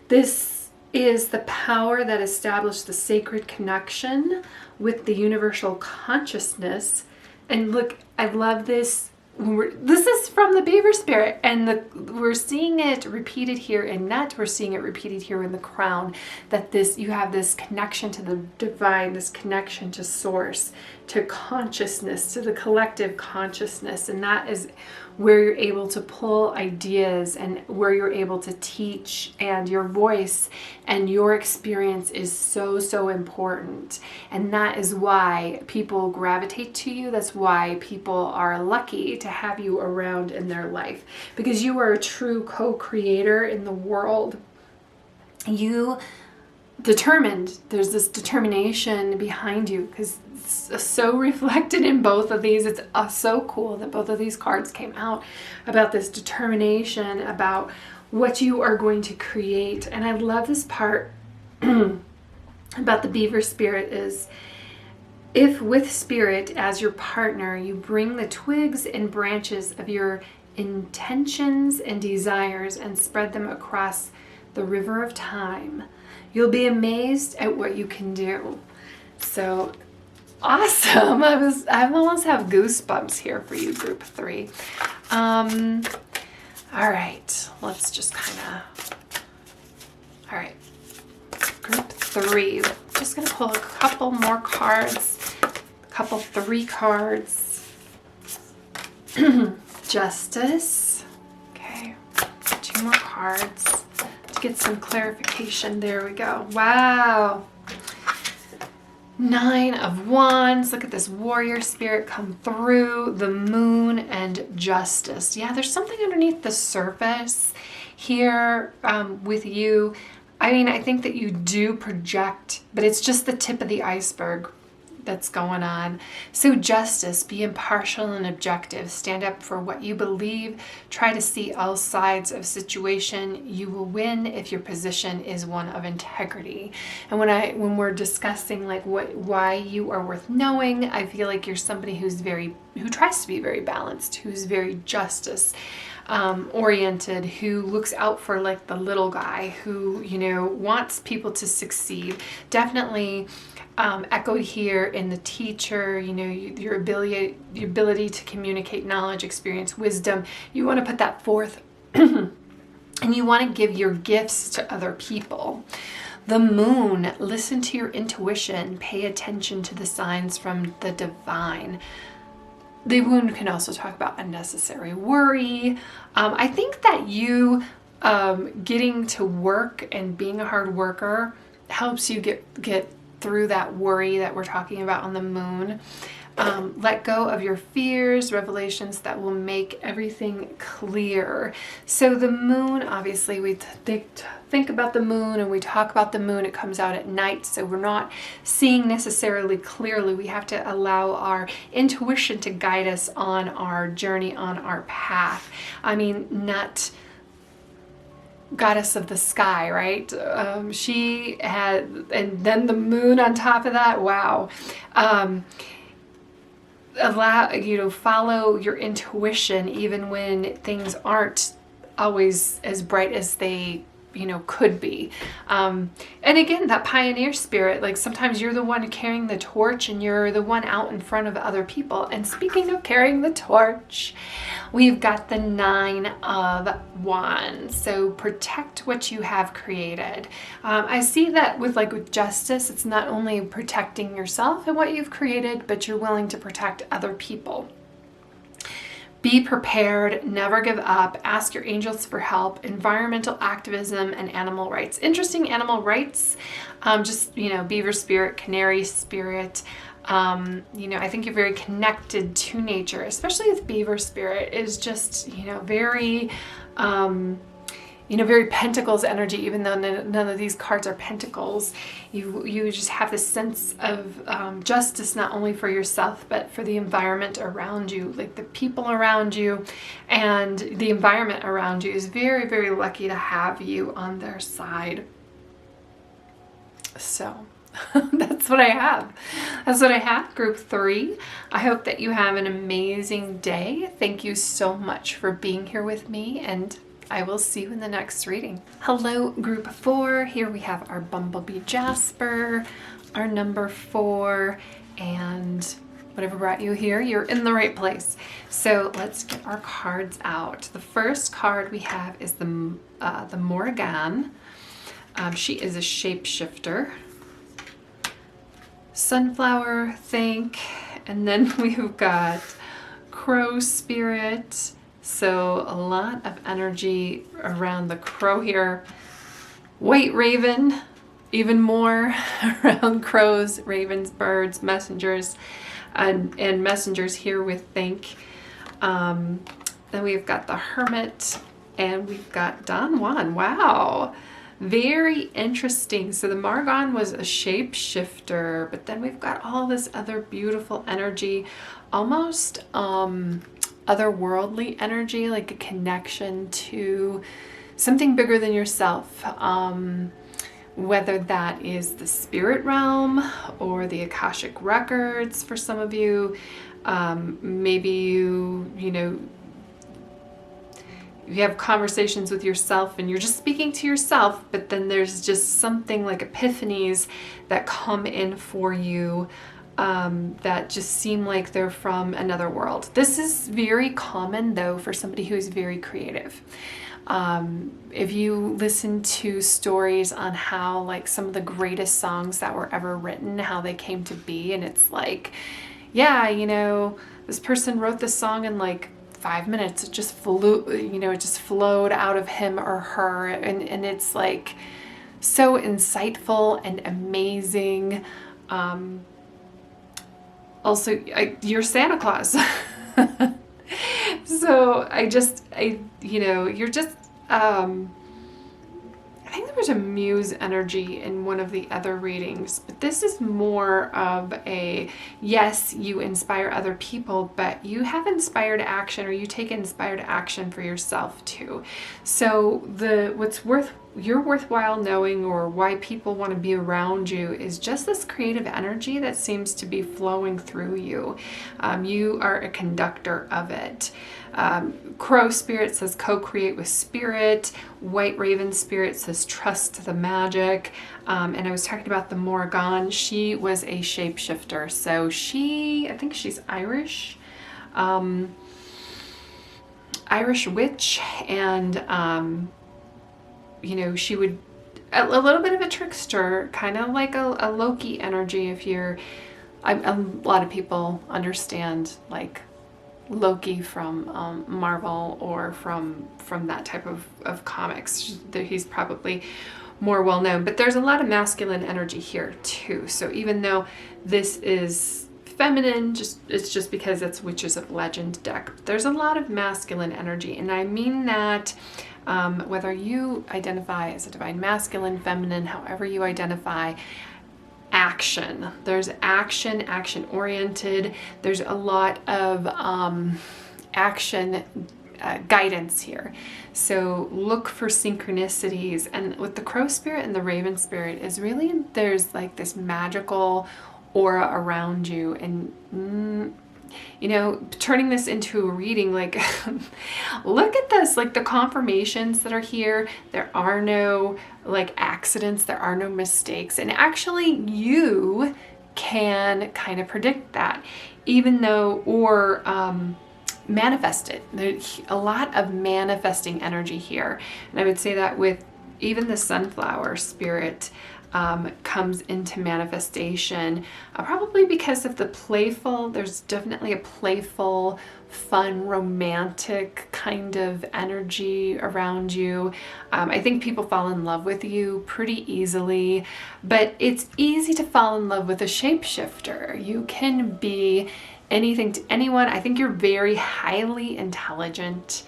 This is the power that established the sacred connection with the universal consciousness. And look, I love this. This is from the beaver spirit, and we're seeing it repeated here in nut. We're seeing it repeated here in the crown, that you have this connection to the divine, this connection to source, to consciousness, to the collective consciousness. And that is where you're able to pull ideas, and where you're able to teach, and your voice and your experience is so, so important. And that is why people gravitate to you. That's why people are lucky to have you around in their life, because you are a true co-creator in the world. You determined. There's this determination behind you, because it's so reflected in both of these. It's so cool that both of these cards came out about this determination, about what you are going to create. And I love this part about the beaver spirit is, if with spirit as your partner, you bring the twigs and branches of your intentions and desires and spread them across the river of time, you'll be amazed at what you can do. So awesome. I almost have goosebumps here for you, group 3. All right, let's just kind of, all right, group 3, just gonna pull a couple more cards, a couple 3 cards. Justice, okay, 2 more cards to get some clarification. There we go. Wow. 9 of Wands. Look at this warrior spirit come through. The moon and justice. Yeah, there's something underneath the surface here with you. I mean, I think that you do project, but it's just the tip of the iceberg that's going on. So justice, be impartial and objective. Stand up for what you believe. Try to see all sides of situation. You will win if your position is one of integrity. And when we're discussing like why you are worth knowing, I feel like you're somebody who tries to be very balanced, who's very justice oriented, who looks out for like the little guy, who, you know, wants people to succeed. Definitely echoed here in the teacher, you know, your ability to communicate knowledge, experience, wisdom. You want to put that forth and you want to give your gifts to other people. The moon, listen to your intuition, pay attention to the signs from the divine. The moon can also talk about unnecessary worry. I think that you getting to work and being a hard worker helps you get through that worry that we're talking about on the moon. Let go of your fears, revelations that will make everything clear. So the moon, obviously, we think about the moon and we talk about the moon. It comes out at night, so we're not seeing necessarily clearly. We have to allow our intuition to guide us on our journey, on our path. I mean, not goddess of the sky, right? She had, and then the moon on top of that. Wow. Follow your intuition even when things aren't always as bright as they could be. And again, that pioneer spirit, like sometimes you're the one carrying the torch and you're the one out in front of other people. And speaking of carrying the torch, we've got the 9 of Wands. So protect what you have created. I see that with justice, it's not only protecting yourself and what you've created, but you're willing to protect other people. Be prepared, never give up, ask your angels for help, environmental activism, and animal rights. Interesting animal rights, beaver spirit, canary spirit. I think you're very connected to nature, especially with beaver spirit is just, very, very pentacles energy, even though none of these cards are pentacles. You just have this sense of justice, not only for yourself, but for the environment around you, like the people around you and the environment around you is very, very lucky to have you on their side. So that's what I have. That's what I have, group 3. I hope that you have an amazing day. Thank you so much for being here with me, and I will see you in the next reading. Hello, group 4. Here we have our Bumblebee Jasper, our number 4, and whatever brought you here, you're in the right place. So let's get our cards out. The first card we have is the Morrigan. She is a shapeshifter. Sunflower, think, and then we've got Crow Spirit. So a lot of energy around the crow here. White Raven, even more around crows, ravens, birds, messengers, and messengers here with think. Then we've got the Hermit, and we've got Don Juan. Wow. Very interesting. So the Margon was a shapeshifter, but then we've got all this other beautiful energy, almost otherworldly energy, like a connection to something bigger than yourself. Whether that is the spirit realm or the Akashic records for some of you. Maybe you know, you have conversations with yourself and you're just speaking to yourself, but then there's just something like epiphanies that come in for you that just seem like they're from another world. This is very common though for somebody who's very creative. If you listen to stories on how like some of the greatest songs that were ever written, how they came to be, and it's like, yeah, you know, this person wrote this song in like 5 minutes. It just flew, you know, it just flowed out of him or her. And it's like so insightful and amazing. Also, you're Santa Claus. So you know, you're just, I think there was a muse energy in one of the other readings, but this is more of a, yes, you inspire other people, but you have inspired action, or you take inspired action for yourself too. So you're worthwhile knowing, or why people want to be around you, is just this creative energy that seems to be flowing through you. You are a conductor of it. Crow spirit says co-create with spirit. White raven spirit says trust the magic. And I was talking about the Morrigan. She was a shapeshifter. So I think she's Irish. Irish witch. And, you know, she would, a little bit of a trickster, kind of like a Loki energy. A lot of people understand like Loki from Marvel, or from that type of comics. He's probably more well known, but there's a lot of masculine energy here too. So even though this is feminine, it's just because it's Witches of Legend deck, there's a lot of masculine energy. And I mean that whether you identify as a divine masculine, feminine, however you identify, action. There's action oriented. There's a lot of action guidance here. So look for synchronicities. And with the crow spirit and the raven spirit is really, there's like this magical aura around you. And you know, turning this into a reading, like look at this, like the confirmations that are here. There are no like accidents, there are no mistakes, and actually you can kind of predict that, even though, or manifest it. There's a lot of manifesting energy here. And I would say that with even the sunflower spirit comes into manifestation, probably because of the playful. There's definitely a playful, fun, romantic kind of energy around you. I think people fall in love with you pretty easily, but it's easy to fall in love with a shapeshifter. You can be anything to anyone. I think you're very highly intelligent.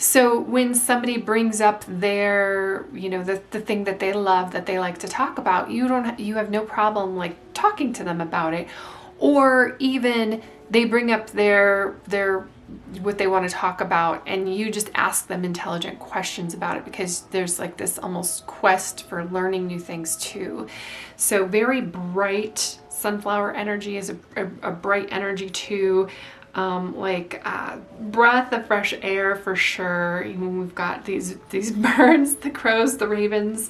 So when somebody brings up their, you know, the thing that they love, that they like to talk about, you have no problem like talking to them about it. Or even they bring up their what they want to talk about, and you just ask them intelligent questions about it, because there's like this almost quest for learning new things too. So very bright sunflower energy is a bright energy too. Breath of fresh air for sure. Even we've got these birds, the crows, the ravens,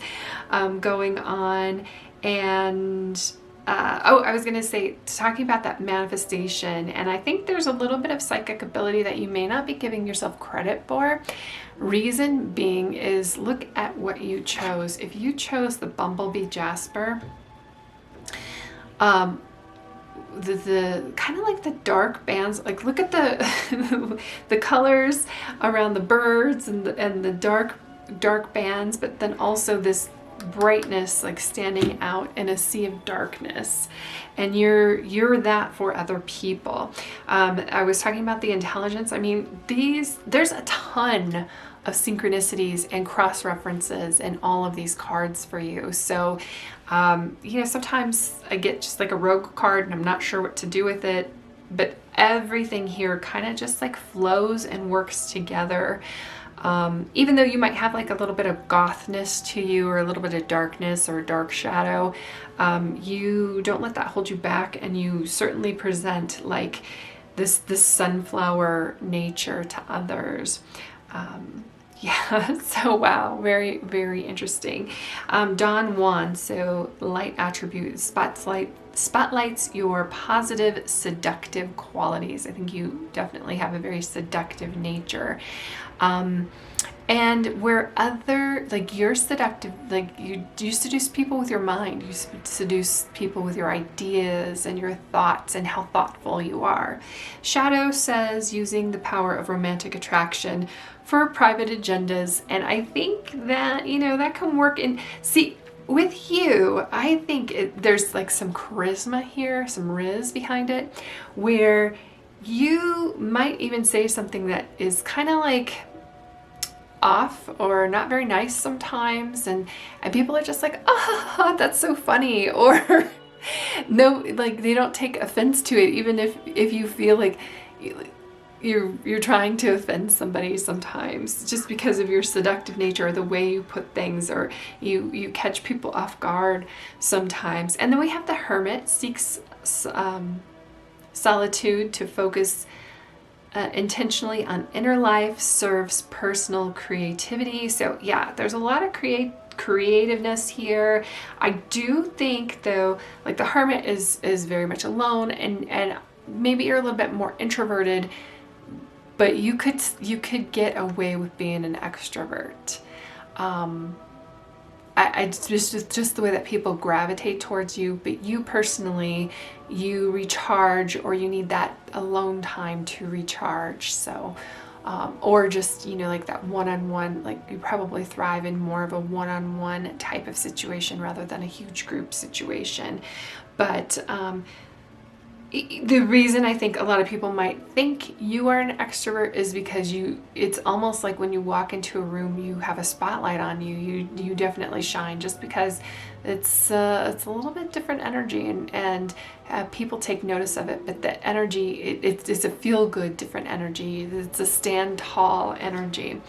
going on. And I was gonna say, talking about that manifestation, and I think there's a little bit of psychic ability that you may not be giving yourself credit for. Reason being is, look at what you chose. If you chose the Bumblebee Jasper, the kind of like the dark bands, like look at the the colors around the birds and the dark bands, but then also this brightness, like standing out in a sea of darkness, and you're that for other people. I was talking about the intelligence. I mean, there's a ton of synchronicities and cross references in all of these cards for you. So you know, sometimes I get just like a rogue card and I'm not sure what to do with it, but everything here kind of just like flows and works together. Even though you might have like a little bit of gothness to you, or a little bit of darkness or dark shadow, you don't let that hold you back, and you certainly present like this sunflower nature to others. Yeah, so wow, very, very interesting. Don Juan, so light attribute, spotlights your positive, seductive qualities. I think you definitely have a very seductive nature. And where like you're seductive, like you seduce people with your mind, you seduce people with your ideas and your thoughts and how thoughtful you are. Shadow says using the power of romantic attraction for private agendas. And I think that, you know, that can work with you. I think there's like some charisma here, some riz behind it, where you might even say something that is kind of like off or not very nice sometimes, and people are just like, oh, that's so funny, or no, like they don't take offense to it, even if you feel like you're trying to offend somebody sometimes, just because of your seductive nature or the way you put things, or you catch people off guard sometimes. And then we have the Hermit, seeks solitude to focus intentionally on inner life, serves personal creativity. So yeah, there's a lot of creativeness here. I do think though, like the Hermit is very much alone, and maybe you're a little bit more introverted, but you could get away with being an extrovert. It's just the way that people gravitate towards you, but you personally, you recharge, or you need that alone time to recharge. So, or just, you know, like that one-on-one, like you probably thrive in more of a one-on-one type of situation rather than a huge group situation. But the reason I think a lot of people might think you are an extrovert is because it's almost like when you walk into a room, you have a spotlight on you. You definitely shine, just because it's a little bit different energy, and people take notice of it. But the energy, it's a feel-good different energy. It's a stand tall energy.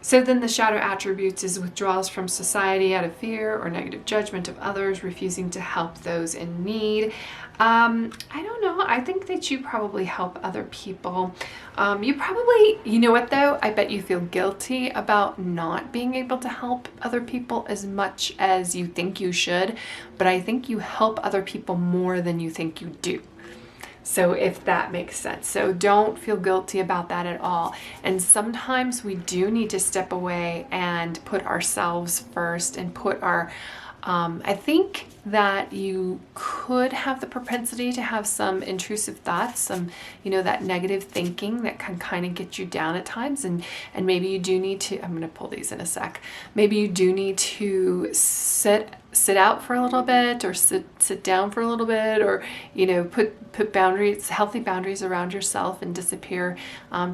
So then the shadow attributes is withdrawals from society out of fear or negative judgment of others, refusing to help those in need. I don't know. I think that you probably help other people. You probably, you know what though? I bet you feel guilty about not being able to help other people as much as you think you should, but I think you help other people more than you think you do. So if that makes sense. So don't feel guilty about that at all. And sometimes we do need to step away and put ourselves first, and put our, I think that you could have the propensity to have some intrusive thoughts, some, you know, that negative thinking that can kind of get you down at times. And maybe you do need to, I'm going to pull these in a sec. Maybe you do need to sit out for a little bit, or sit down for a little bit, or, you know, put boundaries, healthy boundaries around yourself, and disappear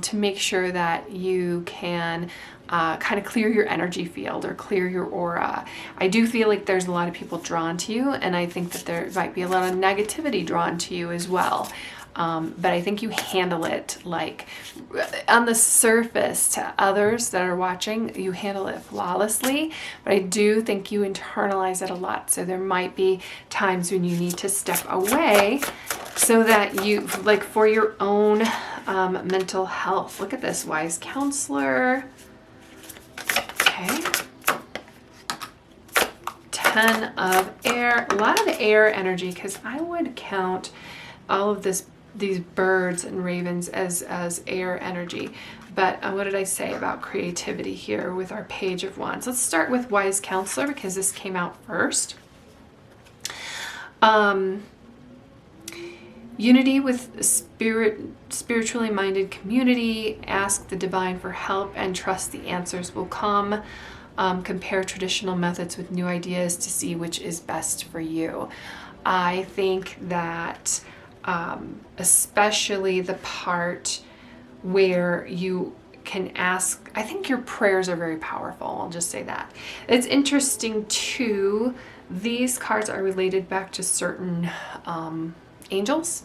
to make sure that you can kind of clear your energy field or clear your aura. I do feel like there's a lot of people drawn to you, and I think that there might be a lot of negativity drawn to you as well. But I think you handle it, like on the surface, to others that are watching, you handle it flawlessly, but I do think you internalize it a lot. So there might be times when you need to step away so that you, like, for your own mental health. Look at this, wise counselor. Okay. 10 of air, a lot of air energy, because I would count all of these birds and ravens as air energy. But what did I say about creativity here with our Page of Wands? Let's start with Wise Counselor, because this came out first. Unity with spiritually minded community. Ask the divine for help and trust the answers will come. compare traditional methods with new ideas to see which is best for you. I think that especially the part where you can ask, I think your prayers are very powerful. I'll just say that. It's interesting too, these cards are related back to certain angels.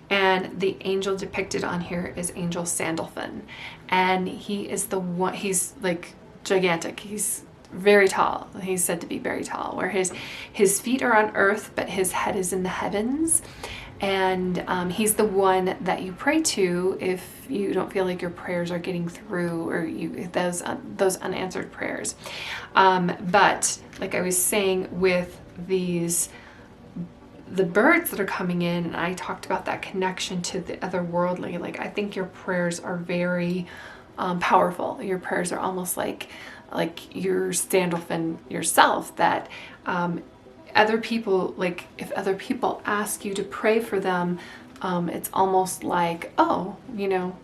And the angel depicted on here is Angel Sandalphon. And he is the one, he's like gigantic. He's very tall. He's said to be very tall, where his feet are on earth, but his head is in the heavens. And he's the one that you pray to if you don't feel like your prayers are getting through, or those unanswered prayers. But like I was saying with the birds that are coming in, and I talked about that connection to the otherworldly, like I think your prayers are very powerful. Your prayers are almost like your Sandalphon yourself, that other people, like if other people ask you to pray for them, it's almost like, oh, you know,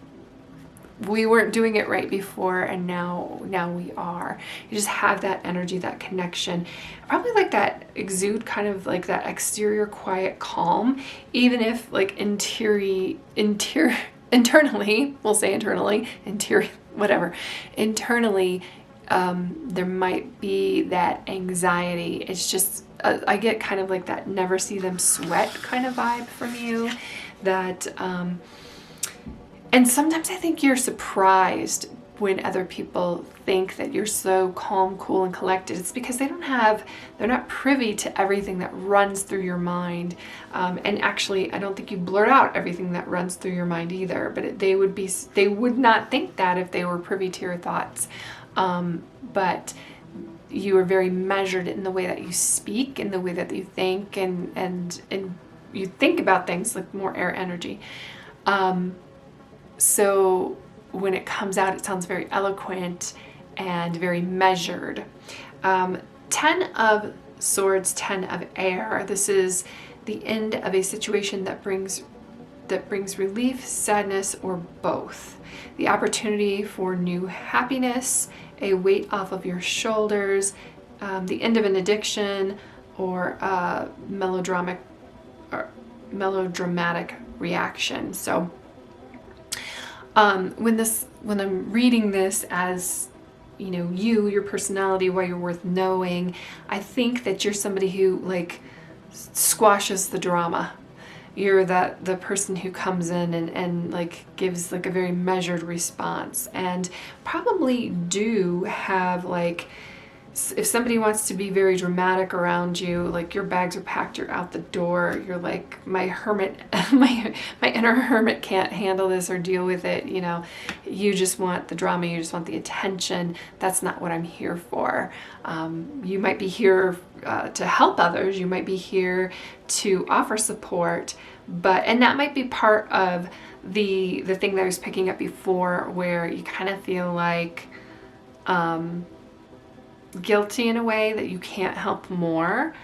we weren't doing it right before, and now we are. You just have that energy, that connection, probably like that exude kind of like that exterior quiet calm, even if like internally, we'll say internally, interior, whatever, internally, there might be that anxiety. It's just, I get kind of like that never see them sweat kind of vibe from you, that, and sometimes I think you're surprised when other people think that you're so calm, cool, and collected. It's because they're not privy to everything that runs through your mind. And actually, I don't think you blurt out everything that runs through your mind either, but they would not think that if they were privy to your thoughts. But you are very measured in the way that you speak, in the way that you think, and you think about things like more air energy. So when it comes out, it sounds very eloquent and very measured. 10 of Swords, 10 of Air. This is the end of a situation that brings relief, sadness, or both. The opportunity for new happiness, a weight off of your shoulders, the end of an addiction, or a melodramatic reaction. So when I'm reading this as, you know, your personality, why you're worth knowing, I think that you're somebody who like squashes the drama. You're the person who comes in and like gives like a very measured response, and probably do have like, if somebody wants to be very dramatic around you, like your bags are packed, you're out the door, you're like, my hermit, my inner hermit can't handle this or deal with it, you know, you just want the drama, you just want the attention. That's not what I'm here for. You might be here to help others, you might be here to offer support, and that might be part of the thing that I was picking up before, where you kind of feel like guilty in a way that you can't help more,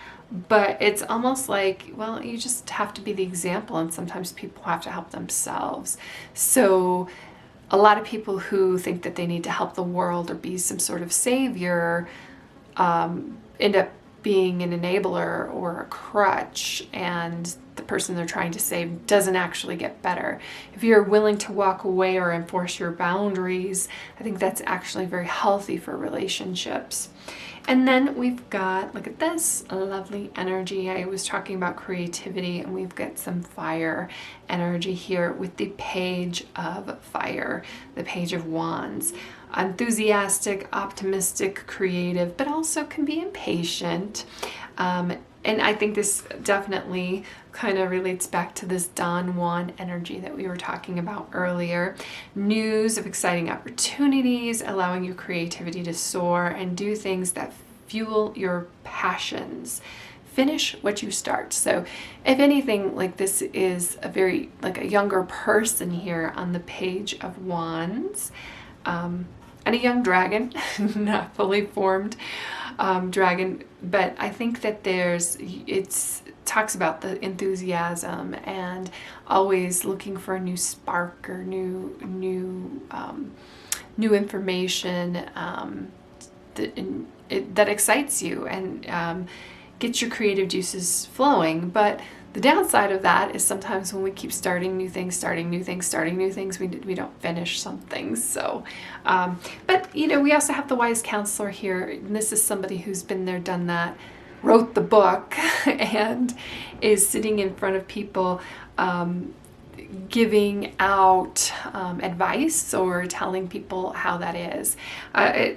but it's almost like, well, you just have to be the example, and sometimes people have to help themselves. So a lot of people who think that they need to help the world or be some sort of savior end up being an enabler or a crutch, and the person they're trying to save doesn't actually get better. If you're willing to walk away or enforce your boundaries, I think that's actually very healthy for relationships. And then we've got, look at this, a lovely energy. I was talking about creativity, and we've got some fire energy here with the Page of Fire, the Page of Wands. Enthusiastic, optimistic, creative, but also can be impatient. And I think this definitely kind of relates back to this Don Juan energy that we were talking about earlier. News of exciting opportunities, allowing your creativity to soar and do things that fuel your passions. Finish what you start. So if anything, like this is a very, like a younger person here on the Page of Wands. And a young dragon, not fully formed dragon, but I think that it talks about the enthusiasm and always looking for a new spark or new information, that excites you and gets your creative juices flowing. But the downside of that is sometimes when we keep starting new things, we don't finish some things. So, but we also have the wise counselor here. And this is somebody who's been there, done that, wrote the book, and is sitting in front of people, giving out advice or telling people how that is. I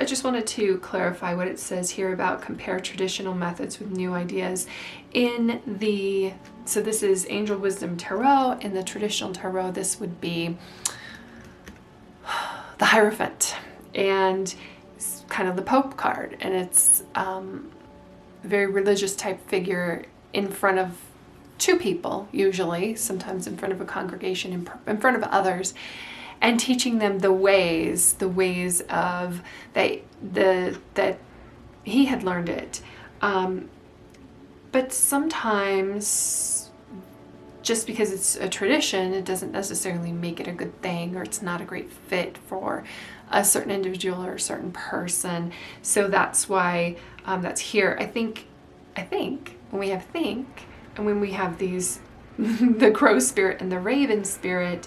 just wanted to clarify what it says here about compare traditional methods with new ideas. So this is Angel Wisdom Tarot. In the traditional tarot, this would be the Hierophant, and it's kind of the Pope card, and it's a very religious type figure in front of two people, usually, sometimes in front of a congregation, in front of others, and teaching them the ways of that he had learned it. But sometimes, just because it's a tradition, it doesn't necessarily make it a good thing, or it's not a great fit for a certain individual or a certain person. So that's why that's here. I think when we have think, and when we have these, the crow spirit and the raven spirit,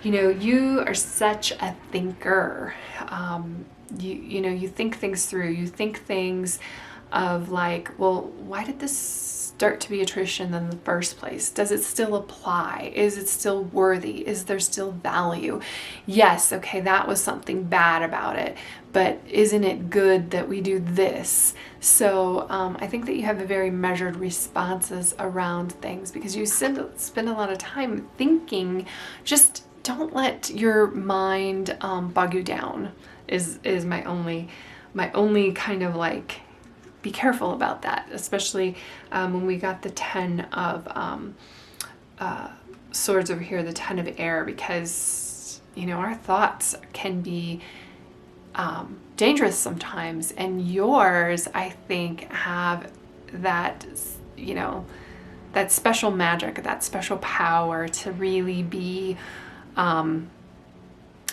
you are such a thinker. You think things through. You think things of like, well, why did this start to be a tradition in the first place? Does it still apply? Is it still worthy? Is there still value? Yes, okay, that was something bad about it, but isn't it good that we do this? So I think that you have a very measured responses around things because you spend a lot of time thinking. Just don't let your mind bog you down is my only kind of like, be careful about that, especially when we got the 10 of swords over here, the 10 of air, because our thoughts can be dangerous sometimes, and yours, I think, have that that special magic, that special power to really be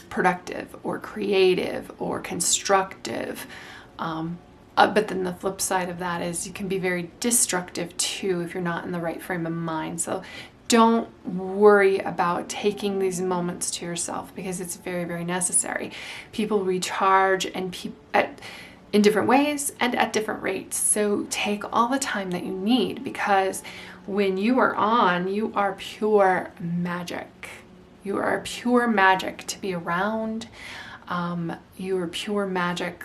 productive or creative or constructive. But then the flip side of that is you can be very destructive too if you're not in the right frame of mind. So don't worry about taking these moments to yourself because it's very, very necessary. People recharge in different ways and at different rates. So take all the time that you need, because when you are on, you are pure magic. You are pure magic to be around. You are pure magic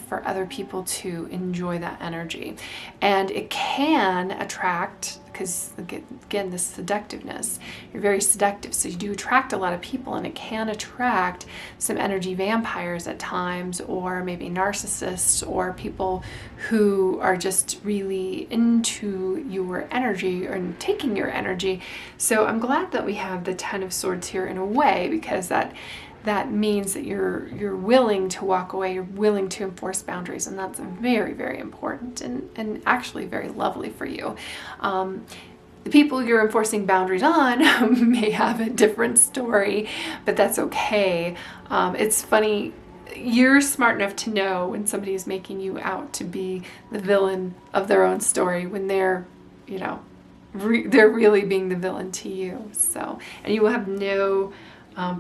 for other people to enjoy that energy. And it can attract, because again, this seductiveness, you're very seductive, so you do attract a lot of people, and it can attract some energy vampires at times, or maybe narcissists, or people who are just really into your energy or taking your energy. So I'm glad that we have the 10 of Swords here in a way, because that means that you're willing to walk away, you're willing to enforce boundaries, and that's very, very important and actually very lovely for you. The people you're enforcing boundaries on may have a different story, but that's okay. It's funny, you're smart enough to know when somebody is making you out to be the villain of their own story, when they're, they're really being the villain to you. So, and you will have no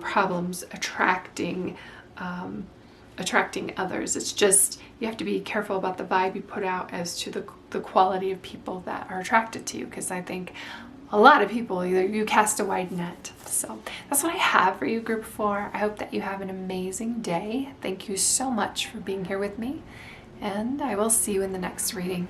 problems attracting others. It's just you have to be careful about the vibe you put out as to the quality of people that are attracted to you, because I think a lot of people, you cast a wide net. So that's what I have for you, group 4. I hope that you have an amazing day. Thank you so much for being here with me, and I will see you in the next reading.